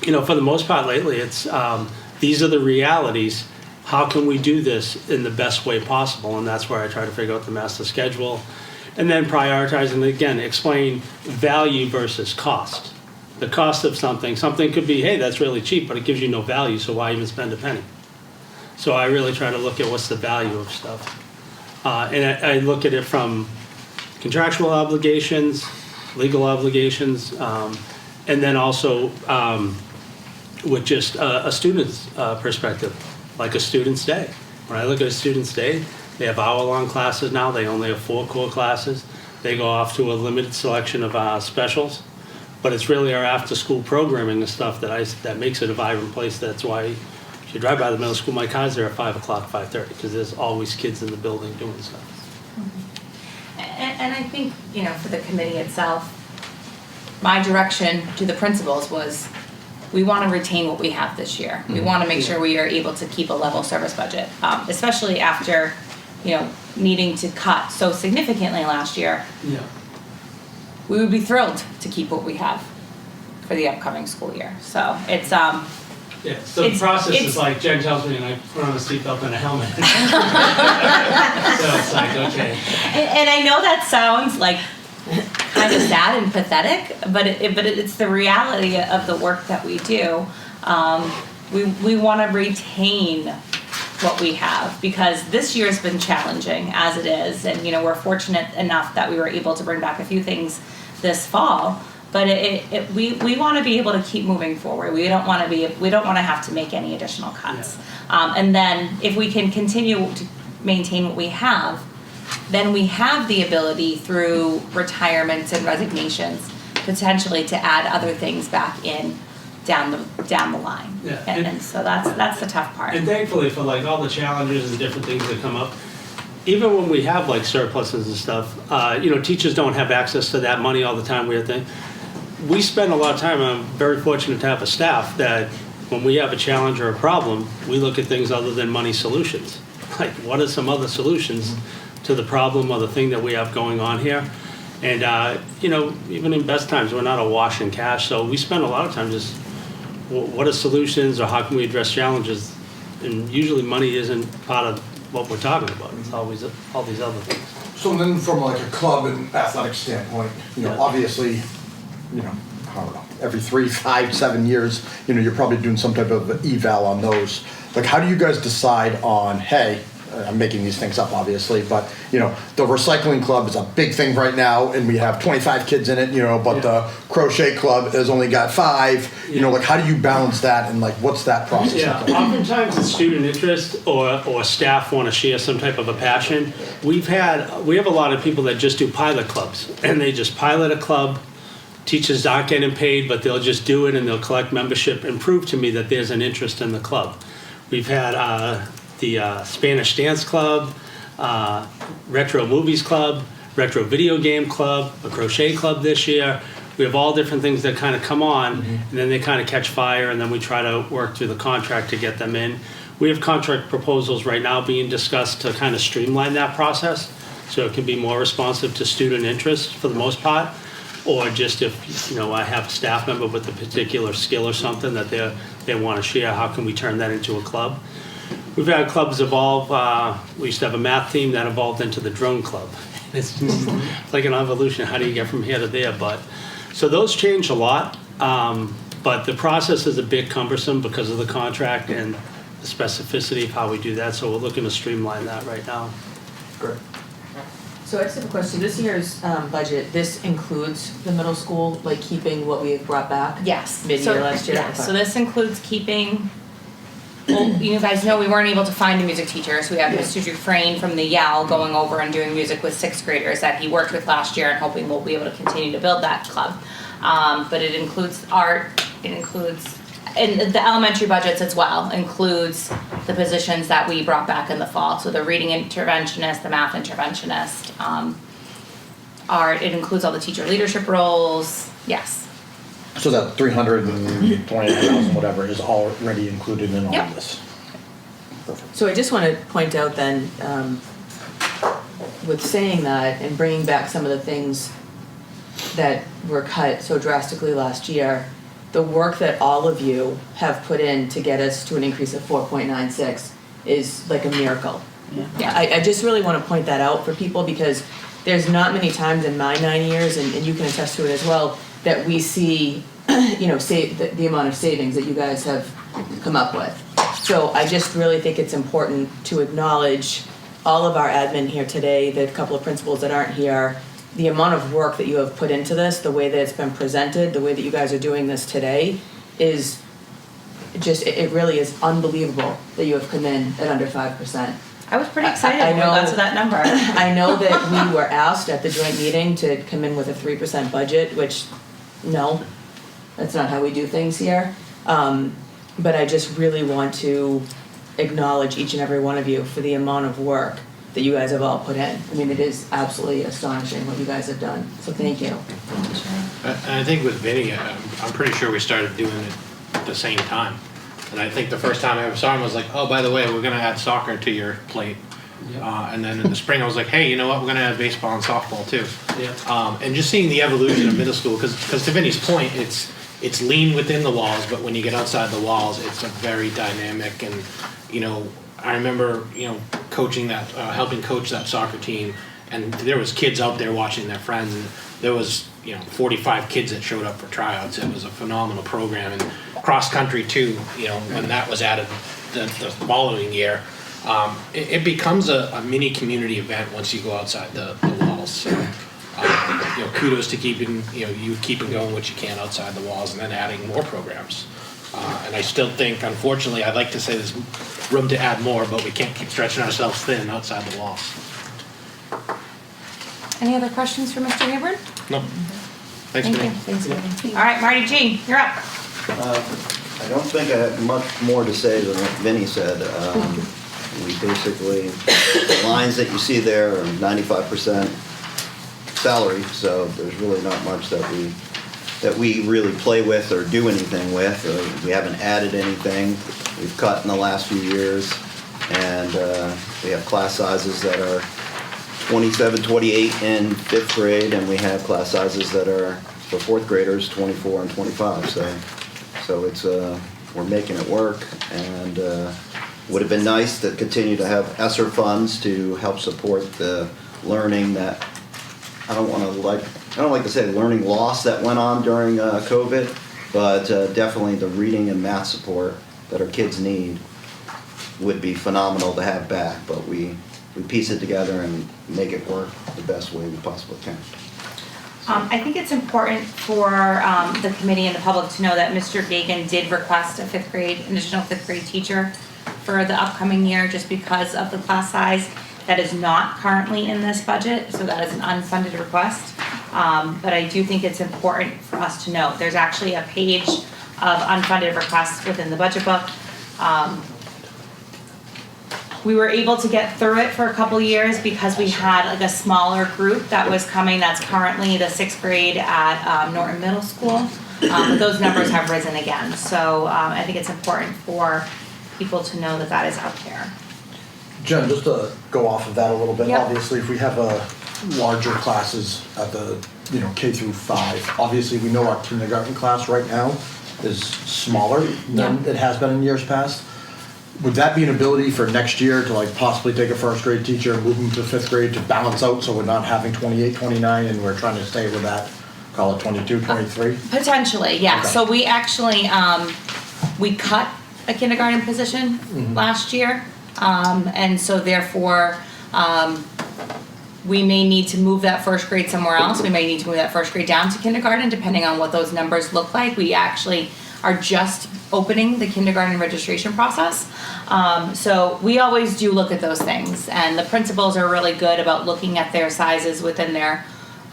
you know, for the most part lately, it's these are the realities. How can we do this in the best way possible? And that's where I try to figure out the master schedule. And then prioritize and, again, explain value versus cost. The cost of something could be, hey, that's really cheap, but it gives you no value, so why even spend a penny? So I really try to look at what's the value of stuff. And I look at it from contractual obligations, legal obligations, and then also with just a student's perspective, like a student's day. When I look at a student's day, they have hour-long classes now. They only have 4 core classes. They go off to a limited selection of specials. But it's really our after-school programming and stuff that makes it a vibrant place. That's why if you drive by the middle school, my car's there at 5 o'clock, 5:30, because there's always kids in the building doing stuff. And I think, you know, for the committee itself, my direction to the principals was, we want to retain what we have this year. We want to make sure we are able to keep a level service budget, especially after, you know, needing to cut so significantly last year. Yeah. We would be thrilled to keep what we have for the upcoming school year. So it's Yeah, so the process is like Jen tells me and I put on a seatbelt and a helmet. So it's like, okay. And I know that sounds like kind of sad and pathetic, but it's the reality of the work that we do. We want to retain what we have because this year has been challenging as it is, and you know we're fortunate enough that we were able to bring back a few things this fall. But we want to be able to keep moving forward. We don't want to have to make any additional cuts. Yeah. And then if we can continue to maintain what we have, then we have the ability through retirements and resignations potentially to add other things back in down the line. Yeah. And so that's the tough part. And thankfully for like all the challenges and different things that come up, even when we have like surpluses and stuff, you know, teachers don't have access to that money all the time. We spend a lot of time. I'm very fortunate to have a staff that when we have a challenge or a problem, we look at things other than money solutions. Like what are some other solutions to the problem or the thing that we have going on here? And you know, even in best times, we're not awash in cash, so we spend a lot of time just what are solutions or how can we address challenges? And usually money isn't part of what we're talking about. It's always all these other things. So then from like a club and athletic standpoint, you know, obviously, you know, I don't know, every 3, 5, 7 years, you know, you're probably doing some type of eval on those. Like, how do you guys decide on, hey, I'm making these things up, obviously, but, you know, the recycling club is a big thing right now, and we have 25 kids in it, you know, but the crochet club has only got 5. You know, like, how do you balance that, and, like, what's that process? Yeah, oftentimes it's student interest or staff want to share some type of a passion. We have a lot of people that just do pilot clubs, and they just pilot a club, teachers aren't getting paid, but they'll just do it and they'll collect membership and prove to me that there's an interest in the club. We've had the Spanish Dance Club, Retro Movies Club, Retro Video Game Club, a Crochet Club this year. We have all different things that kind of come on, and then they kind of catch fire, and then we try to work through the contract to get them in. We have contract proposals right now being discussed to kind of streamline that process, so it can be more responsive to student interest for the most part, or just if, you know, I have a staff member with a particular skill or something that they want to share, how can we turn that into a club? We've had clubs evolve. We used to have a math team that evolved into the drone club. It's like an evolution. How do you get from here to there? But so those change a lot. But the process is a bit cumbersome because of the contract and the specificity of how we do that. So we're looking to streamline that right now. Great. So I just have a question. This year's budget, this includes the middle school, like keeping what we have brought back? Yes. Mid-year last year? Yeah, so this includes keeping, well, you guys know we weren't able to find a music teacher, so we have Mr. Dufresne from the Yale going over and doing music with sixth graders that he worked with last year and hoping we'll be able to continue to build that club. But it includes art, it includes, and the elementary budgets as well, includes the positions that we brought back in the fall. So the reading interventionist, the math interventionist, art, it includes all the teacher leadership roles, yes. So that 320,000 whatever is already included in all of this. Perfect. So I just want to point out then, with saying that and bringing back some of the things that were cut so drastically last year, the work that all of you have put in to get us to an increase of 4.96 is like a miracle. Yeah. I just really want to point that out for people because there's not many times in my 9 years, and you can attest to it as well, that we see, you know, the amount of savings that you guys have come up with. So I just really think it's important to acknowledge all of our admin here today, the couple of principals that aren't here, the amount of work that you have put into this, the way that it's been presented, the way that you guys are doing this today is just, it really is unbelievable that you have come in at under 5%. I was pretty excited when we got to that number. I know that we were asked at the joint meeting to come in with a 3% budget, which, no, that's not how we do things here. But I just really want to acknowledge each and every one of you for the amount of work that you guys have all put in. I mean, it is absolutely astonishing what you guys have done, so thank you. And I think with Vinny, I'm pretty sure we started doing it at the same time. And I think the first time I ever saw him was like, oh, by the way, we're gonna add soccer to your plate. And then in the spring I was like, hey, you know what, we're gonna add baseball and softball too. And just seeing the evolution of middle school, because to Vinny's point, it's lean within the walls, but when you get outside the walls, it's a very dynamic. And, you know, I remember, you know, coaching that, helping coach that soccer team, and there was kids out there watching their friends, and there was, you know, 45 kids that showed up for tryouts. It was a phenomenal program, and cross country too. You know, when that was added the following year, it becomes a mini community event once you go outside the walls. So, you know, kudos to keeping going what you can outside the walls, and then adding more programs. And I still think, unfortunately, I'd like to say there's room to add more, but we can't keep stretching ourselves thin outside the walls. Any other questions for Mr. Hayward? No. Thanks, Vinny. Thanks. All right, Marty G, you're up. I don't think I have much more to say than what Vinny said. We basically, the lines that you see there are 95% salary, so there's really not much that we really play with or do anything with. We haven't added anything. We've cut in the last few years, and we have class sizes that are 27, 28 in fifth grade, and we have class sizes that are, for fourth graders, 24 and 25. So it's we're making it work, and would have been nice to continue to have ESSER funds to help support the learning that I don't like to say learning loss that went on during COVID, but definitely the reading and math support that our kids need would be phenomenal to have back. But we piece it together and make it work the best way we possibly can. I think it's important for the committee and the public to know that Mr. Gagan did request an additional fifth grade teacher for the upcoming year just because of the class size. That is not currently in this budget, so that is an unfunded request. But I do think it's important for us to note, there's actually a page of unfunded requests within the budget book. We were able to get through it for a couple years because we had like a smaller group that was coming, that's currently the 6th grade at Norton Middle School. But those numbers have risen again, so I think it's important for people to know that that is out there. Jen, just to go off of that a little bit, Yep. obviously, if we have larger classes at the, K through 5, obviously, we know our kindergarten class right now is smaller than it has been in years past. Would that be an ability for next year to like possibly take a 1st grade teacher, move them to 5th grade to balance out so we're not having 28, 29 and we're trying to stay with that, call it 22, 23? Potentially, yeah. Okay. So we actually, we cut a kindergarten position last year. And so therefore, we may need to move that 1st grade somewhere else. We may need to move that 1st grade down to kindergarten, depending on what those numbers look like. We actually are just opening the kindergarten registration process. So we always do look at those things, and the principals are really good about looking at their sizes within their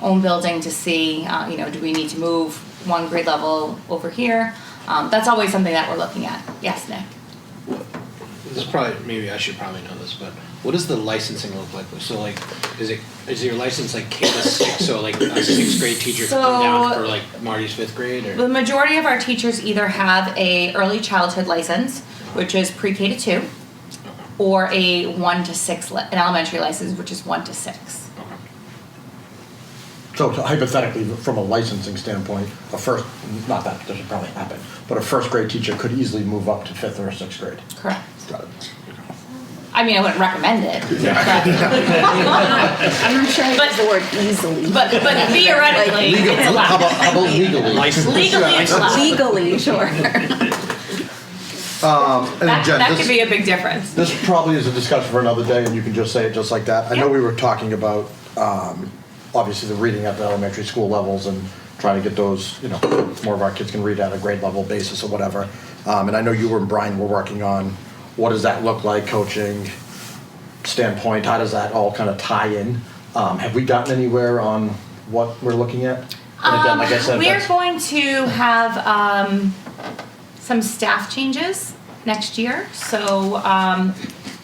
own building to see, do we need to move 1 grade level over here? That's always something that we're looking at. Yes, Nick? This is probably, maybe I should probably know this, but what does the licensing look like? So like, is your license like K to 6, so like a 6th grade teacher can come down for like Marty's 5th grade, or? The majority of our teachers either have a early childhood license, which is pre-K to 2, or a 1 to 6, an elementary license, which is 1 to 6. So hypothetically, from a licensing standpoint, not that doesn't probably happen, but a 1st grade teacher could easily move up to 5th or 6th grade. Correct. Got it. I mean, I wouldn't recommend it. I'm not sure I use the word easily. But theoretically, it's allowed. How about legally? Legally, it's allowed. Legally, sure. And That Jen, could be a big difference. This probably is a discussion for another day, and you can just say it just like that. I know we were talking about, obviously, the reading at the elementary school levels and trying to get those, more of our kids can read at a grade level basis or whatever. And I know you and Brian were working on what does that look like, coaching standpoint, how does that all kind of tie in? Have we gotten anywhere on what we're looking at? And again, like I said, We are going to have some staff changes next year, so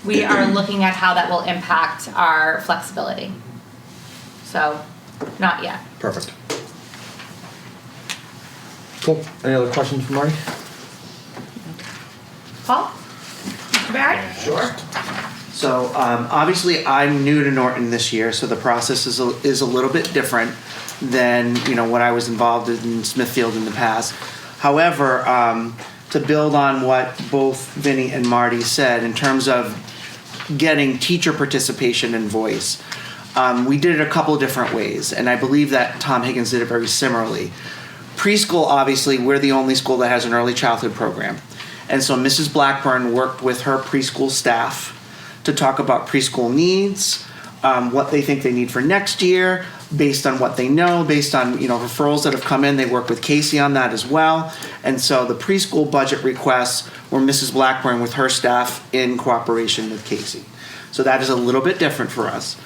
we are looking at how that will impact our flexibility. So, not yet. Perfect. Cool. Any other questions for Marty? Paul? Mr. Barrett? Sure. So obviously I'm new to Norton this year, so the process is a little bit different than what I was involved in Smithfield in the past. However, to build on what both Vinny and Marty said in terms of getting teacher participation and voice, we did it a couple of different ways, and I believe that Tom Higgins did it very similarly. Preschool, obviously, we're the only school that has an early childhood program. And so Mrs. Blackburn worked with her preschool staff to talk about preschool needs, what they think they need for next year, based on what they know, based on referrals that have come in. They work with Casey on that as well. And so the preschool budget requests were Mrs. Blackburn with her staff in cooperation with Casey. So that is a little bit different for us.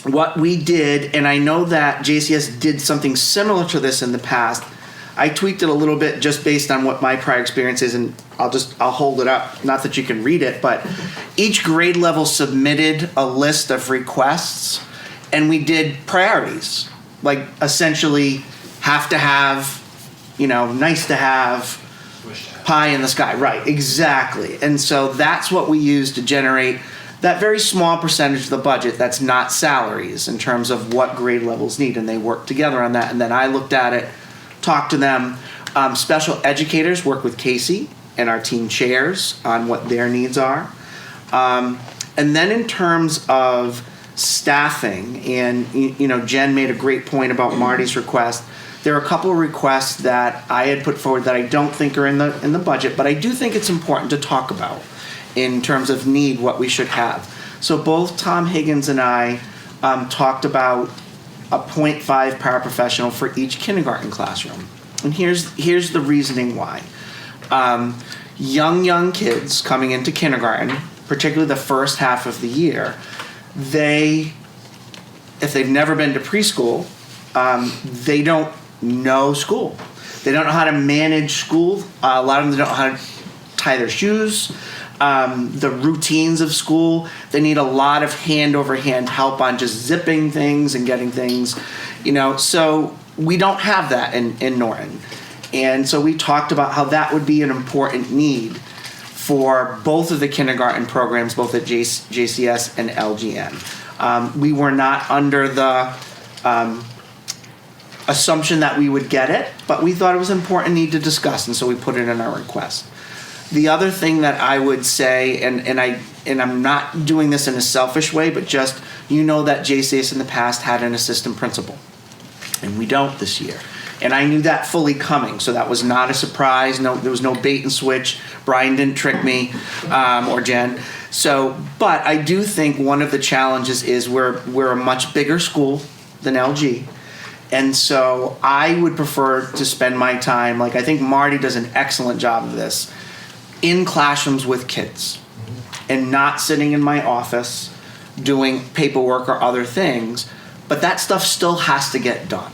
What we did, and I know that JCS did something similar to this in the past, I tweaked it a little bit just based on what my prior experience is, and I'll hold it up, not that you can read it, but each grade level submitted a list of requests, and we did priorities, like essentially have to have, nice to have, pie in the sky, right, exactly. And so that's what we use to generate that very small percentage of the budget that's not salaries in terms of what grade levels need, and they work together on that. And then I looked at it, talked to them. Special educators work with Casey and our team chairs on what their needs are. And then in terms of staffing, and Jen made a great point about Marty's request. There are a couple of requests that I had put forward that I don't think are in the budget, but I do think it's important to talk about in terms of need, what we should have. So both Tom Higgins and I talked about a 0.5 paraprofessional for each kindergarten classroom. And here's the reasoning why. Young kids coming into kindergarten, particularly the first half of the year, they if they've never been to preschool, they don't know school. They don't know how to manage school. A lot of them don't know how to tie their shoes, the routines of school. They need a lot of hand-over-hand help on just zipping things and getting things, So we don't have that in Norton. And so we talked about how that would be an important need for both of the kindergarten programs, both at JCS and LGN. We were not under the assumption that we would get it, but we thought it was an important need to discuss, and so we put it in our request. The other thing that I would say, and I'm not doing this in a selfish way, but just, that JCS in the past had an assistant principal, and we don't this year. And I knew that fully coming, so that was not a surprise. No, there was no bait and switch. Brian didn't trick me, or Jen. But I do think one of the challenges is we're a much bigger school than LG. And so I would prefer to spend my time, I think Marty does an excellent job of this, in classrooms with kids and not sitting in my office doing paperwork or other things, but that stuff still has to get done.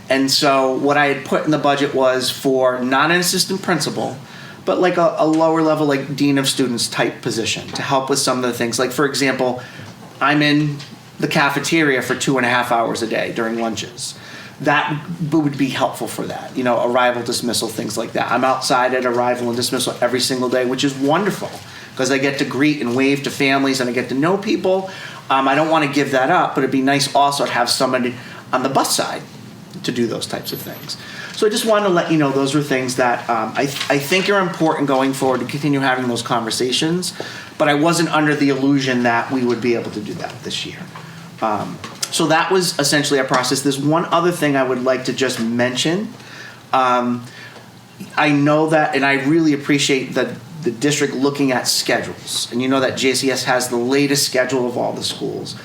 And so what I had put in the budget was for not an assistant principal, but a lower level, dean of students type position to help with some of the things. For example, I'm in the cafeteria for 2.5 hours a day during lunches. That would be helpful for that, arrival, dismissal, things like that. I'm outside at arrival and dismissal every single day, which is wonderful because I get to greet and wave to families and I get to know people. I don't want to give that up, but it'd be nice also to have somebody on the bus side to do those types of things. So I just wanted to let you know those are things that I think are important going forward to continue having those conversations, but I wasn't under the illusion that we would be able to do that this year. So that was essentially our process. There's one other thing I would like to just mention. I know that, and I really appreciate the district looking at schedules. And that JCS has the latest schedule of all the schools.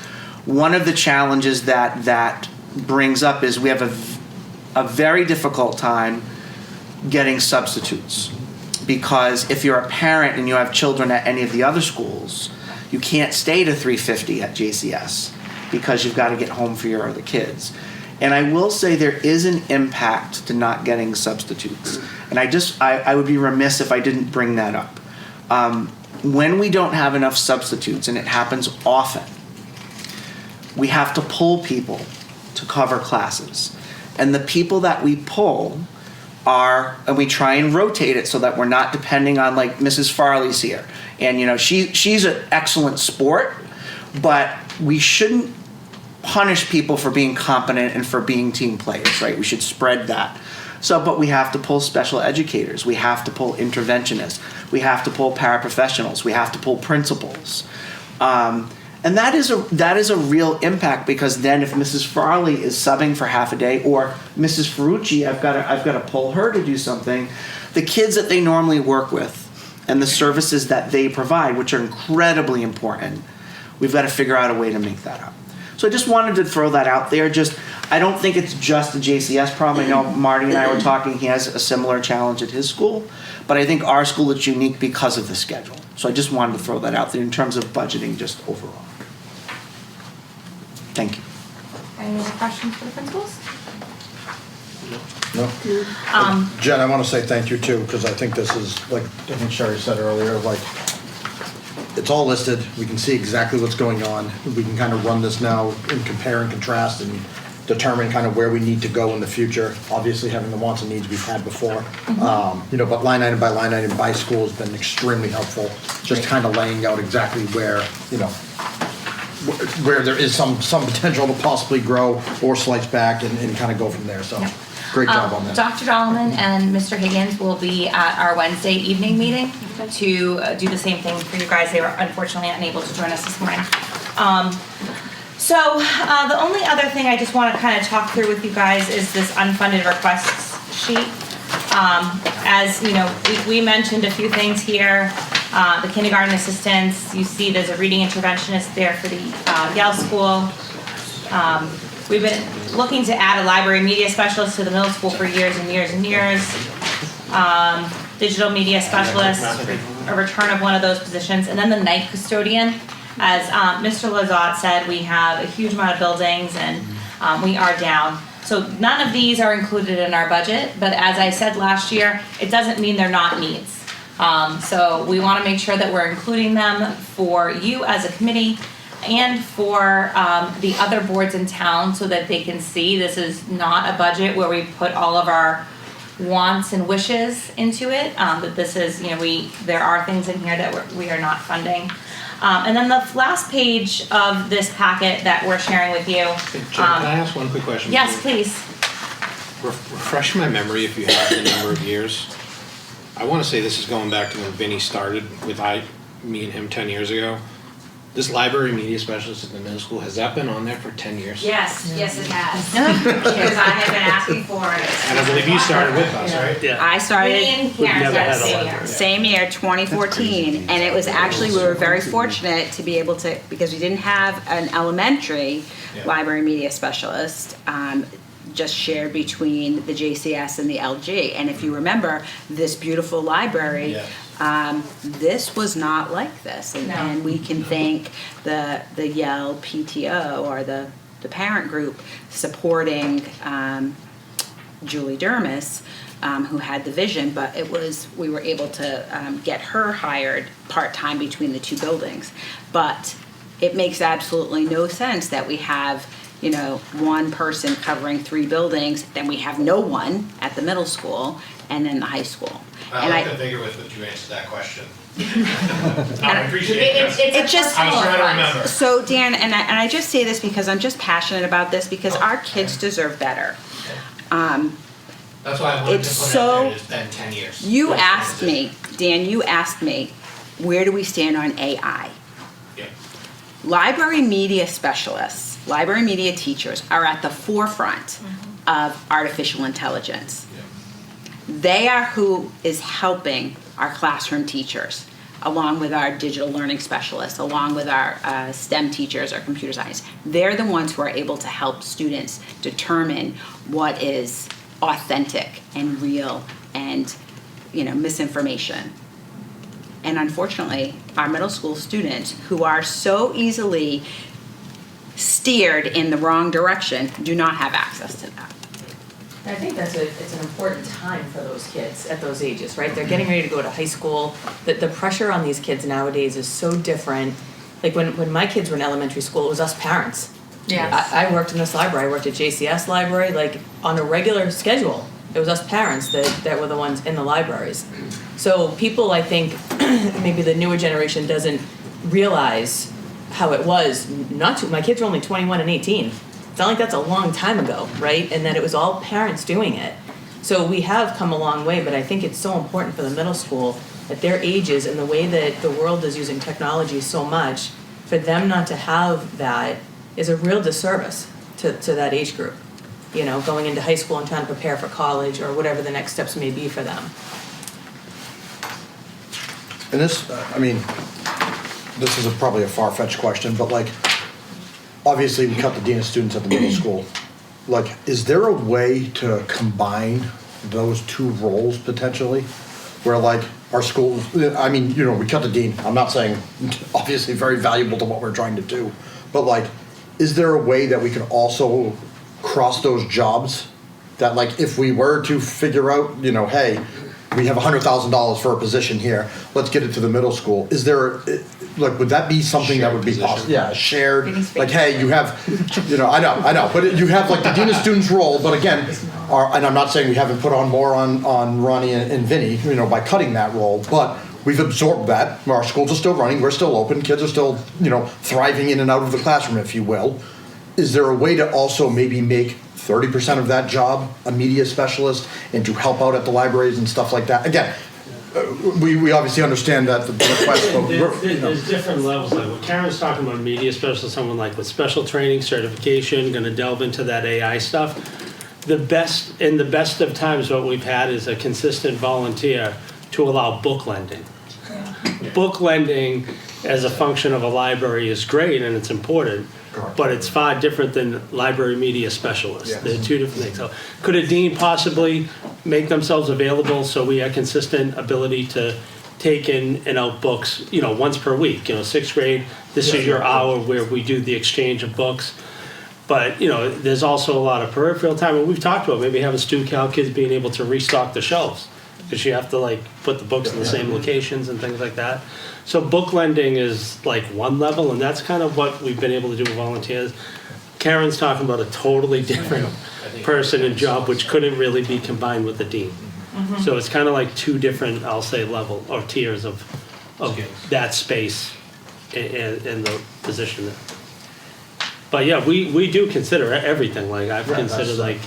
One of the challenges that brings up is we have a very difficult time getting substitutes. Because if you're a parent and you have children at any of the other schools, you can't stay to 3:50 at JCS. Because you've got to get home for your other kids. And I will say there is an impact to not getting substitutes. And I would be remiss if I didn't bring that up. When we don't have enough substitutes, and it happens often, we have to pull people to cover classes. And the people that we pull and we try and rotate it so that we're not depending on Mrs. Farley's here. And she's an excellent sport, but we shouldn't punish people for being competent and for being team players, right? We should spread that. But we have to pull special educators. We have to pull interventionists. We have to pull paraprofessionals. We have to pull principals. And that is a real impact because then if Mrs. Farley is subbing for half a day or Mrs. Ferrucci, I've got to pull her to do something, the kids that they normally work with and the services that they provide, which are incredibly important, we've got to figure out a way to make that up. So I just wanted to throw that out there. I don't think it's just a JCS problem. I know Marty and I were talking, he has a similar challenge at his school, but I think our school is unique because of the schedule. So I just wanted to throw that out there in terms of budgeting just overall. Thank you. Any other questions for the principals? No. Jen, I want to say thank you too, because I think this is, I think Sherry said earlier, it's all listed. We can see exactly what's going on. We can kind of run this now and compare and contrast and determine kind of where we need to go in the future. Obviously, having the wants and needs we've had before. But line item by school has been extremely helpful. Just kind of laying out exactly where, where there is some potential to possibly grow or slice back and kind of go from there. So. Yep. Great job on that. Dr. Dolman and Mr. Higgins will be at our Wednesday evening meeting to do the same thing for you guys. They were unfortunately unable to join us this morning. The only other thing I just want to kind of talk through with you guys is this unfunded requests sheet. As you know, we mentioned a few things here. The kindergarten assistants, you see there's a reading interventionist there for the Yale School. We've been looking to add a library media specialist to the middle school for years and years and years. Digital media specialist, a return of one of those positions, and then the night custodian. As Mr. Lazat said, we have a huge amount of buildings and we are down. So none of these are included in our budget, but as I said last year, it doesn't mean they're not needs. So we want to make sure that we're including them for you as a committee and for the other boards in town so that they can see this is not a budget where we put all of our wants and wishes into it. That this is, there are things in here that we are not funding. And then the last page of this packet that we're sharing with you. Jen, can I ask one quick question? Yes, please. Refresh my memory if you have the number of years. I want to say this is going back to when Vinny started with me and him 10 years ago. This library media specialist at the middle school, has that been on there for 10 years? Yes, yes it has. Because I have been asking for it. And I believe you started with us, right? Yeah. I started Me and Karen never had a started library. same year, 2014, and it was actually, we were very fortunate to be able to, because we didn't have an elementary library media specialist, just shared between the JCS and the LG. And if you remember, this beautiful library, this was not like this. And we can thank the Yale PTO or the parent group supporting Julie Dermis, who had the vision, but we were able to get her hired part-time between the two buildings. But it makes absolutely no sense that we have one person covering 3 buildings, then we have no one at the middle school, and then the high school. I like the vigor with which you answered that question. I appreciate it. It just, I was trying to remember. so Dan, and I just say this because I'm just passionate about this, because our kids deserve better. That's why I wanted It's to put so- it out there, it's been 10 years. You asked me, Dan, where do we stand on AI? Yeah. Library media specialists, library media teachers are at the forefront of artificial intelligence. They are who is helping our classroom teachers, along with our digital learning specialists, along with our STEM teachers or computer science. They're the ones who are able to help students determine what is authentic and real and misinformation. And unfortunately, our middle school students, who are so easily steered in the wrong direction, do not have access to that. I think it's an important time for those kids at those ages, right? They're getting ready to go to high school. The pressure on these kids nowadays is so different. Like when my kids were in elementary school, it was us parents. Yes. I worked in this library. I worked at JCS library, like on a regular schedule. It was us parents that were the ones in the libraries. So people, I think, maybe the newer generation doesn't realize how it was. My kids were only 21 and 18. It's not like that's a long time ago, right? And that it was all parents doing it. So we have come a long way, but I think it's so important for the middle school at their ages and the way that the world is using technology so much, for them not to have that is a real disservice to that age group. Going into high school and trying to prepare for college or whatever the next steps may be for them. And this, this is probably a far-fetched question, but obviously we cut the dean of students at the middle school. Is there a way to combine those two roles potentially? Where our schools, we cut the dean. I'm not saying obviously very valuable to what we're trying to do, but is there a way that we can also cross those jobs? That if we were to figure out, hey, we have $100,000 for a position here, let's get it to the middle school. Is there, would that be something that would be possible? Yeah, shared, hey, you have, I know, but you have the dean of students role, but again, and I'm not saying we haven't put on more on Ronnie and Vinny, by cutting that role, but we've absorbed that. Our schools are still running, we're still open, kids are still, thriving in and out of the classroom, if you will. Is there a way to also maybe make 30% of that job a media specialist and to help out at the libraries and stuff like that? Again, we obviously understand that the request, but there's different levels. What Karen's talking about, media specialist, someone with special training, certification, going to delve into that AI stuff. The best of times, what we've had is a consistent volunteer to allow book lending. Book lending as a function of a library is great and it's important. But it's far different than library media specialists. Yes. They're two different things. So could a dean possibly make themselves available so we have consistent ability to taken, books, once per week, 6th grade, this is your hour where we do the exchange of books. But, there's also a lot of peripheral time, and we've talked about maybe having Stu Cal kids being able to restock the shelves, because you have to put the books in the same locations and things like that. So book lending is one level, and that's kind of what we've been able to do with volunteers. Karen's talking about a totally different person and job, which couldn't really be combined with the dean. So it's kind of like two different, I'll say, level or tiers of that space and the position there. But yeah, we do consider everything. I've considered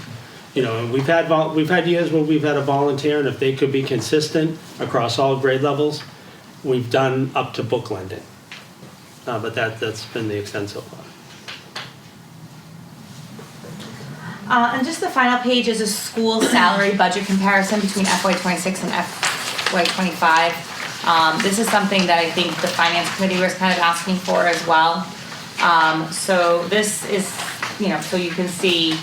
and we've had years where we've had a volunteer, and if they could be consistent across all grade levels, we've done up to book lending. But that's been the extent so far. And just the final page is a school salary budget comparison between FY26 and FY25. This is something that I think the finance committee was kind of asking for as well. So this is, so you can see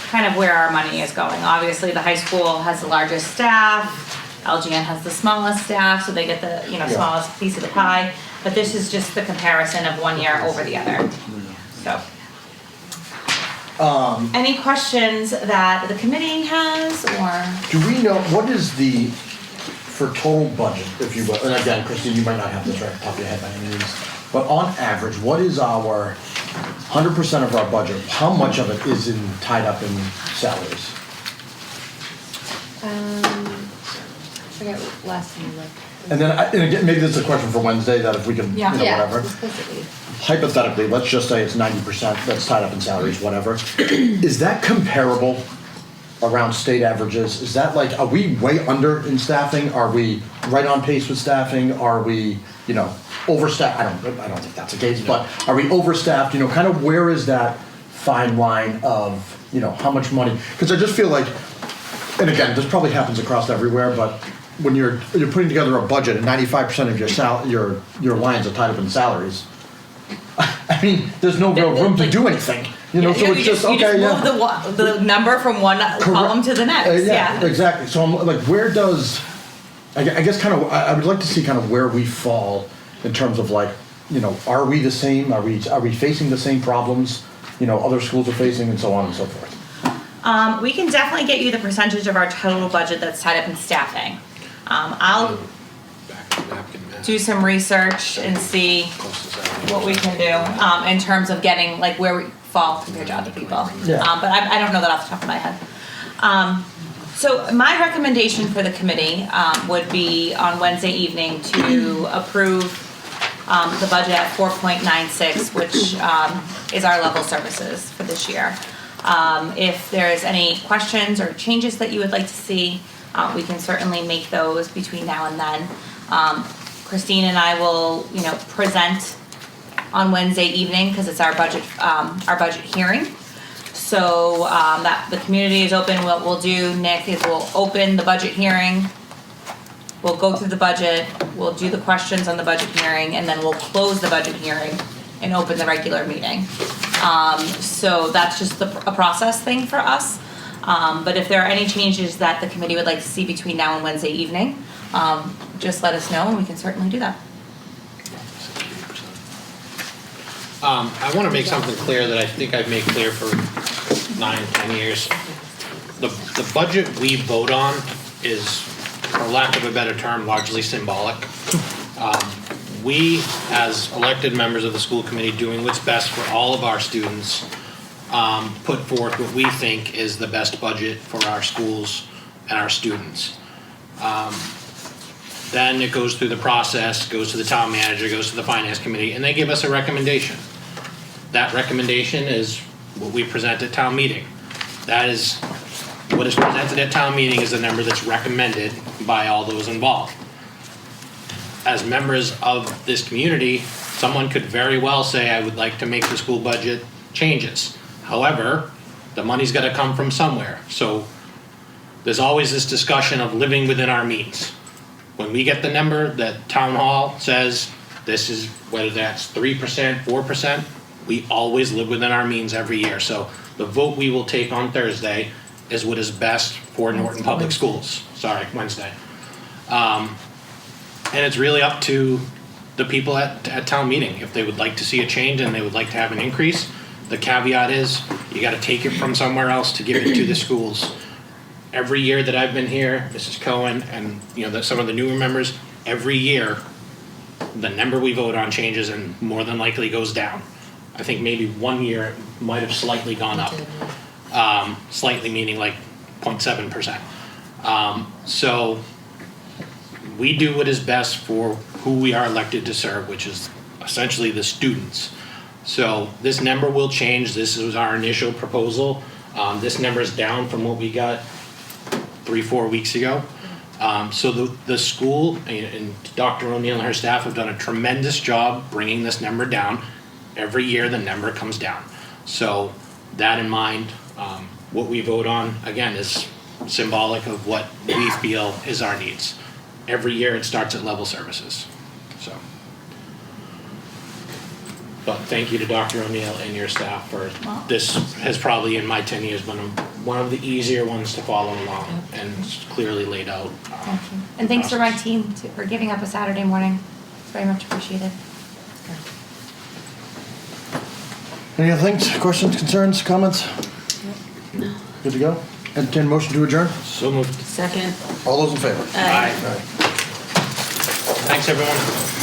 kind of where our money is going. Obviously, the high school has the largest staff, LGN has the smallest staff, so they get the, smallest piece of the pie. But this is just the comparison of one year over the other. So. Any questions that the committee has, or? Do we know, what is for total budget, if you will, and again, Christine, you might not have this right off the top of your head by any means, but on average, what is our 100% of our budget, how much of it is tied up in salaries? I forget last time we looked. And then, and again, maybe this is a question for Wednesday, that if we can, whatever. Explicitly. Hypothetically, let's just say it's 90% that's tied up in salaries, whatever. Is that comparable around state averages? Is that are we way under in staffing? Are we right on pace with staffing? Are we, overstaffed? I don't think that's the case, but are we overstaffed? Kind of where is that fine line of, how much money? Because I just feel and again, this probably happens across everywhere, but when you're putting together a budget and 95% of your lines are tied up in salaries, I mean, there's no real room to do anything. So it's just okay. Move the number from one column to the next. Yeah, exactly. So I'm where does I guess kind of I would like to see kind of where we fall in terms of are we the same? Are we facing the same problems other schools are facing, and so on and so forth. We can definitely get you the percentage of our total budget that's tied up in staffing. I'll do some research and see what we can do in terms of getting where we fall compared to other people. Yeah. But I don't know that off the top of my head. So my recommendation for the committee would be on Wednesday evening to approve the budget at 4.96, which is our level services for this year. If there's any questions or changes that you would like to see, we can certainly make those between now and then. Christine and I will, present on Wednesday evening because it's our budget hearing. So that the community is open. What we'll do, Nick, is we'll open the budget hearing. We'll go through the budget. We'll do the questions on the budget hearing, and then we'll close the budget hearing and open the regular meeting. So that's just a process thing for us. But if there are any changes that the committee would like to see between now and Wednesday evening, just let us know and we can certainly do that. I want to make something clear that I think I've made clear for 9-10 years. The budget we vote on is, for lack of a better term, largely symbolic. We, as elected members of the school committee, doing what's best for all of our students, put forth what we think is the best budget for our schools and our students. Then it goes through the process, goes to the town manager, goes to the finance committee, and they give us a recommendation. That recommendation is what we present at town meeting. That is, what is presented at town meeting is the number that's recommended by all those involved. As members of this community, someone could very well say, I would like to make the school budget changes. However, the money's gotta come from somewhere. So there's always this discussion of living within our means. When we get the number that town hall says, this is, whether that's 3%, 4%, we always live within our means every year. So the vote we will take on Thursday is what is best for Norton Public Schools. Sorry, Wednesday. And it's really up to the people at town meeting, if they would like to see a change and they would like to have an increase. The caveat is, you gotta take it from somewhere else to give it to the schools. Every year that I've been here, Mrs. Cohen and, some of the newer members, every year, the number we vote on changes and more than likely goes down. I think maybe one year it might have slightly gone up. Slightly meaning like 0.7%. So we do what is best for who we are elected to serve, which is essentially the students. So this number will change. This was our initial proposal. This number is down from what we got 3-4 weeks ago. So the school and Dr. O'Neill and her staff have done a tremendous job bringing this number down. Every year the number comes down. So that in mind, what we vote on, again, is symbolic of what we feel is our needs. Every year it starts at level services, so. But thank you to Dr. O'Neill and your staff for, this has probably in my 10 years been one of the easier ones to follow along and it's clearly laid out. Thank you. And thanks for my team for giving up a Saturday morning. It's very much appreciated. Any other things, questions, concerns, comments? No. Good to go? Entertain a motion to adjourn? So moved. Second. All those in favor? Aye. Thanks, everyone.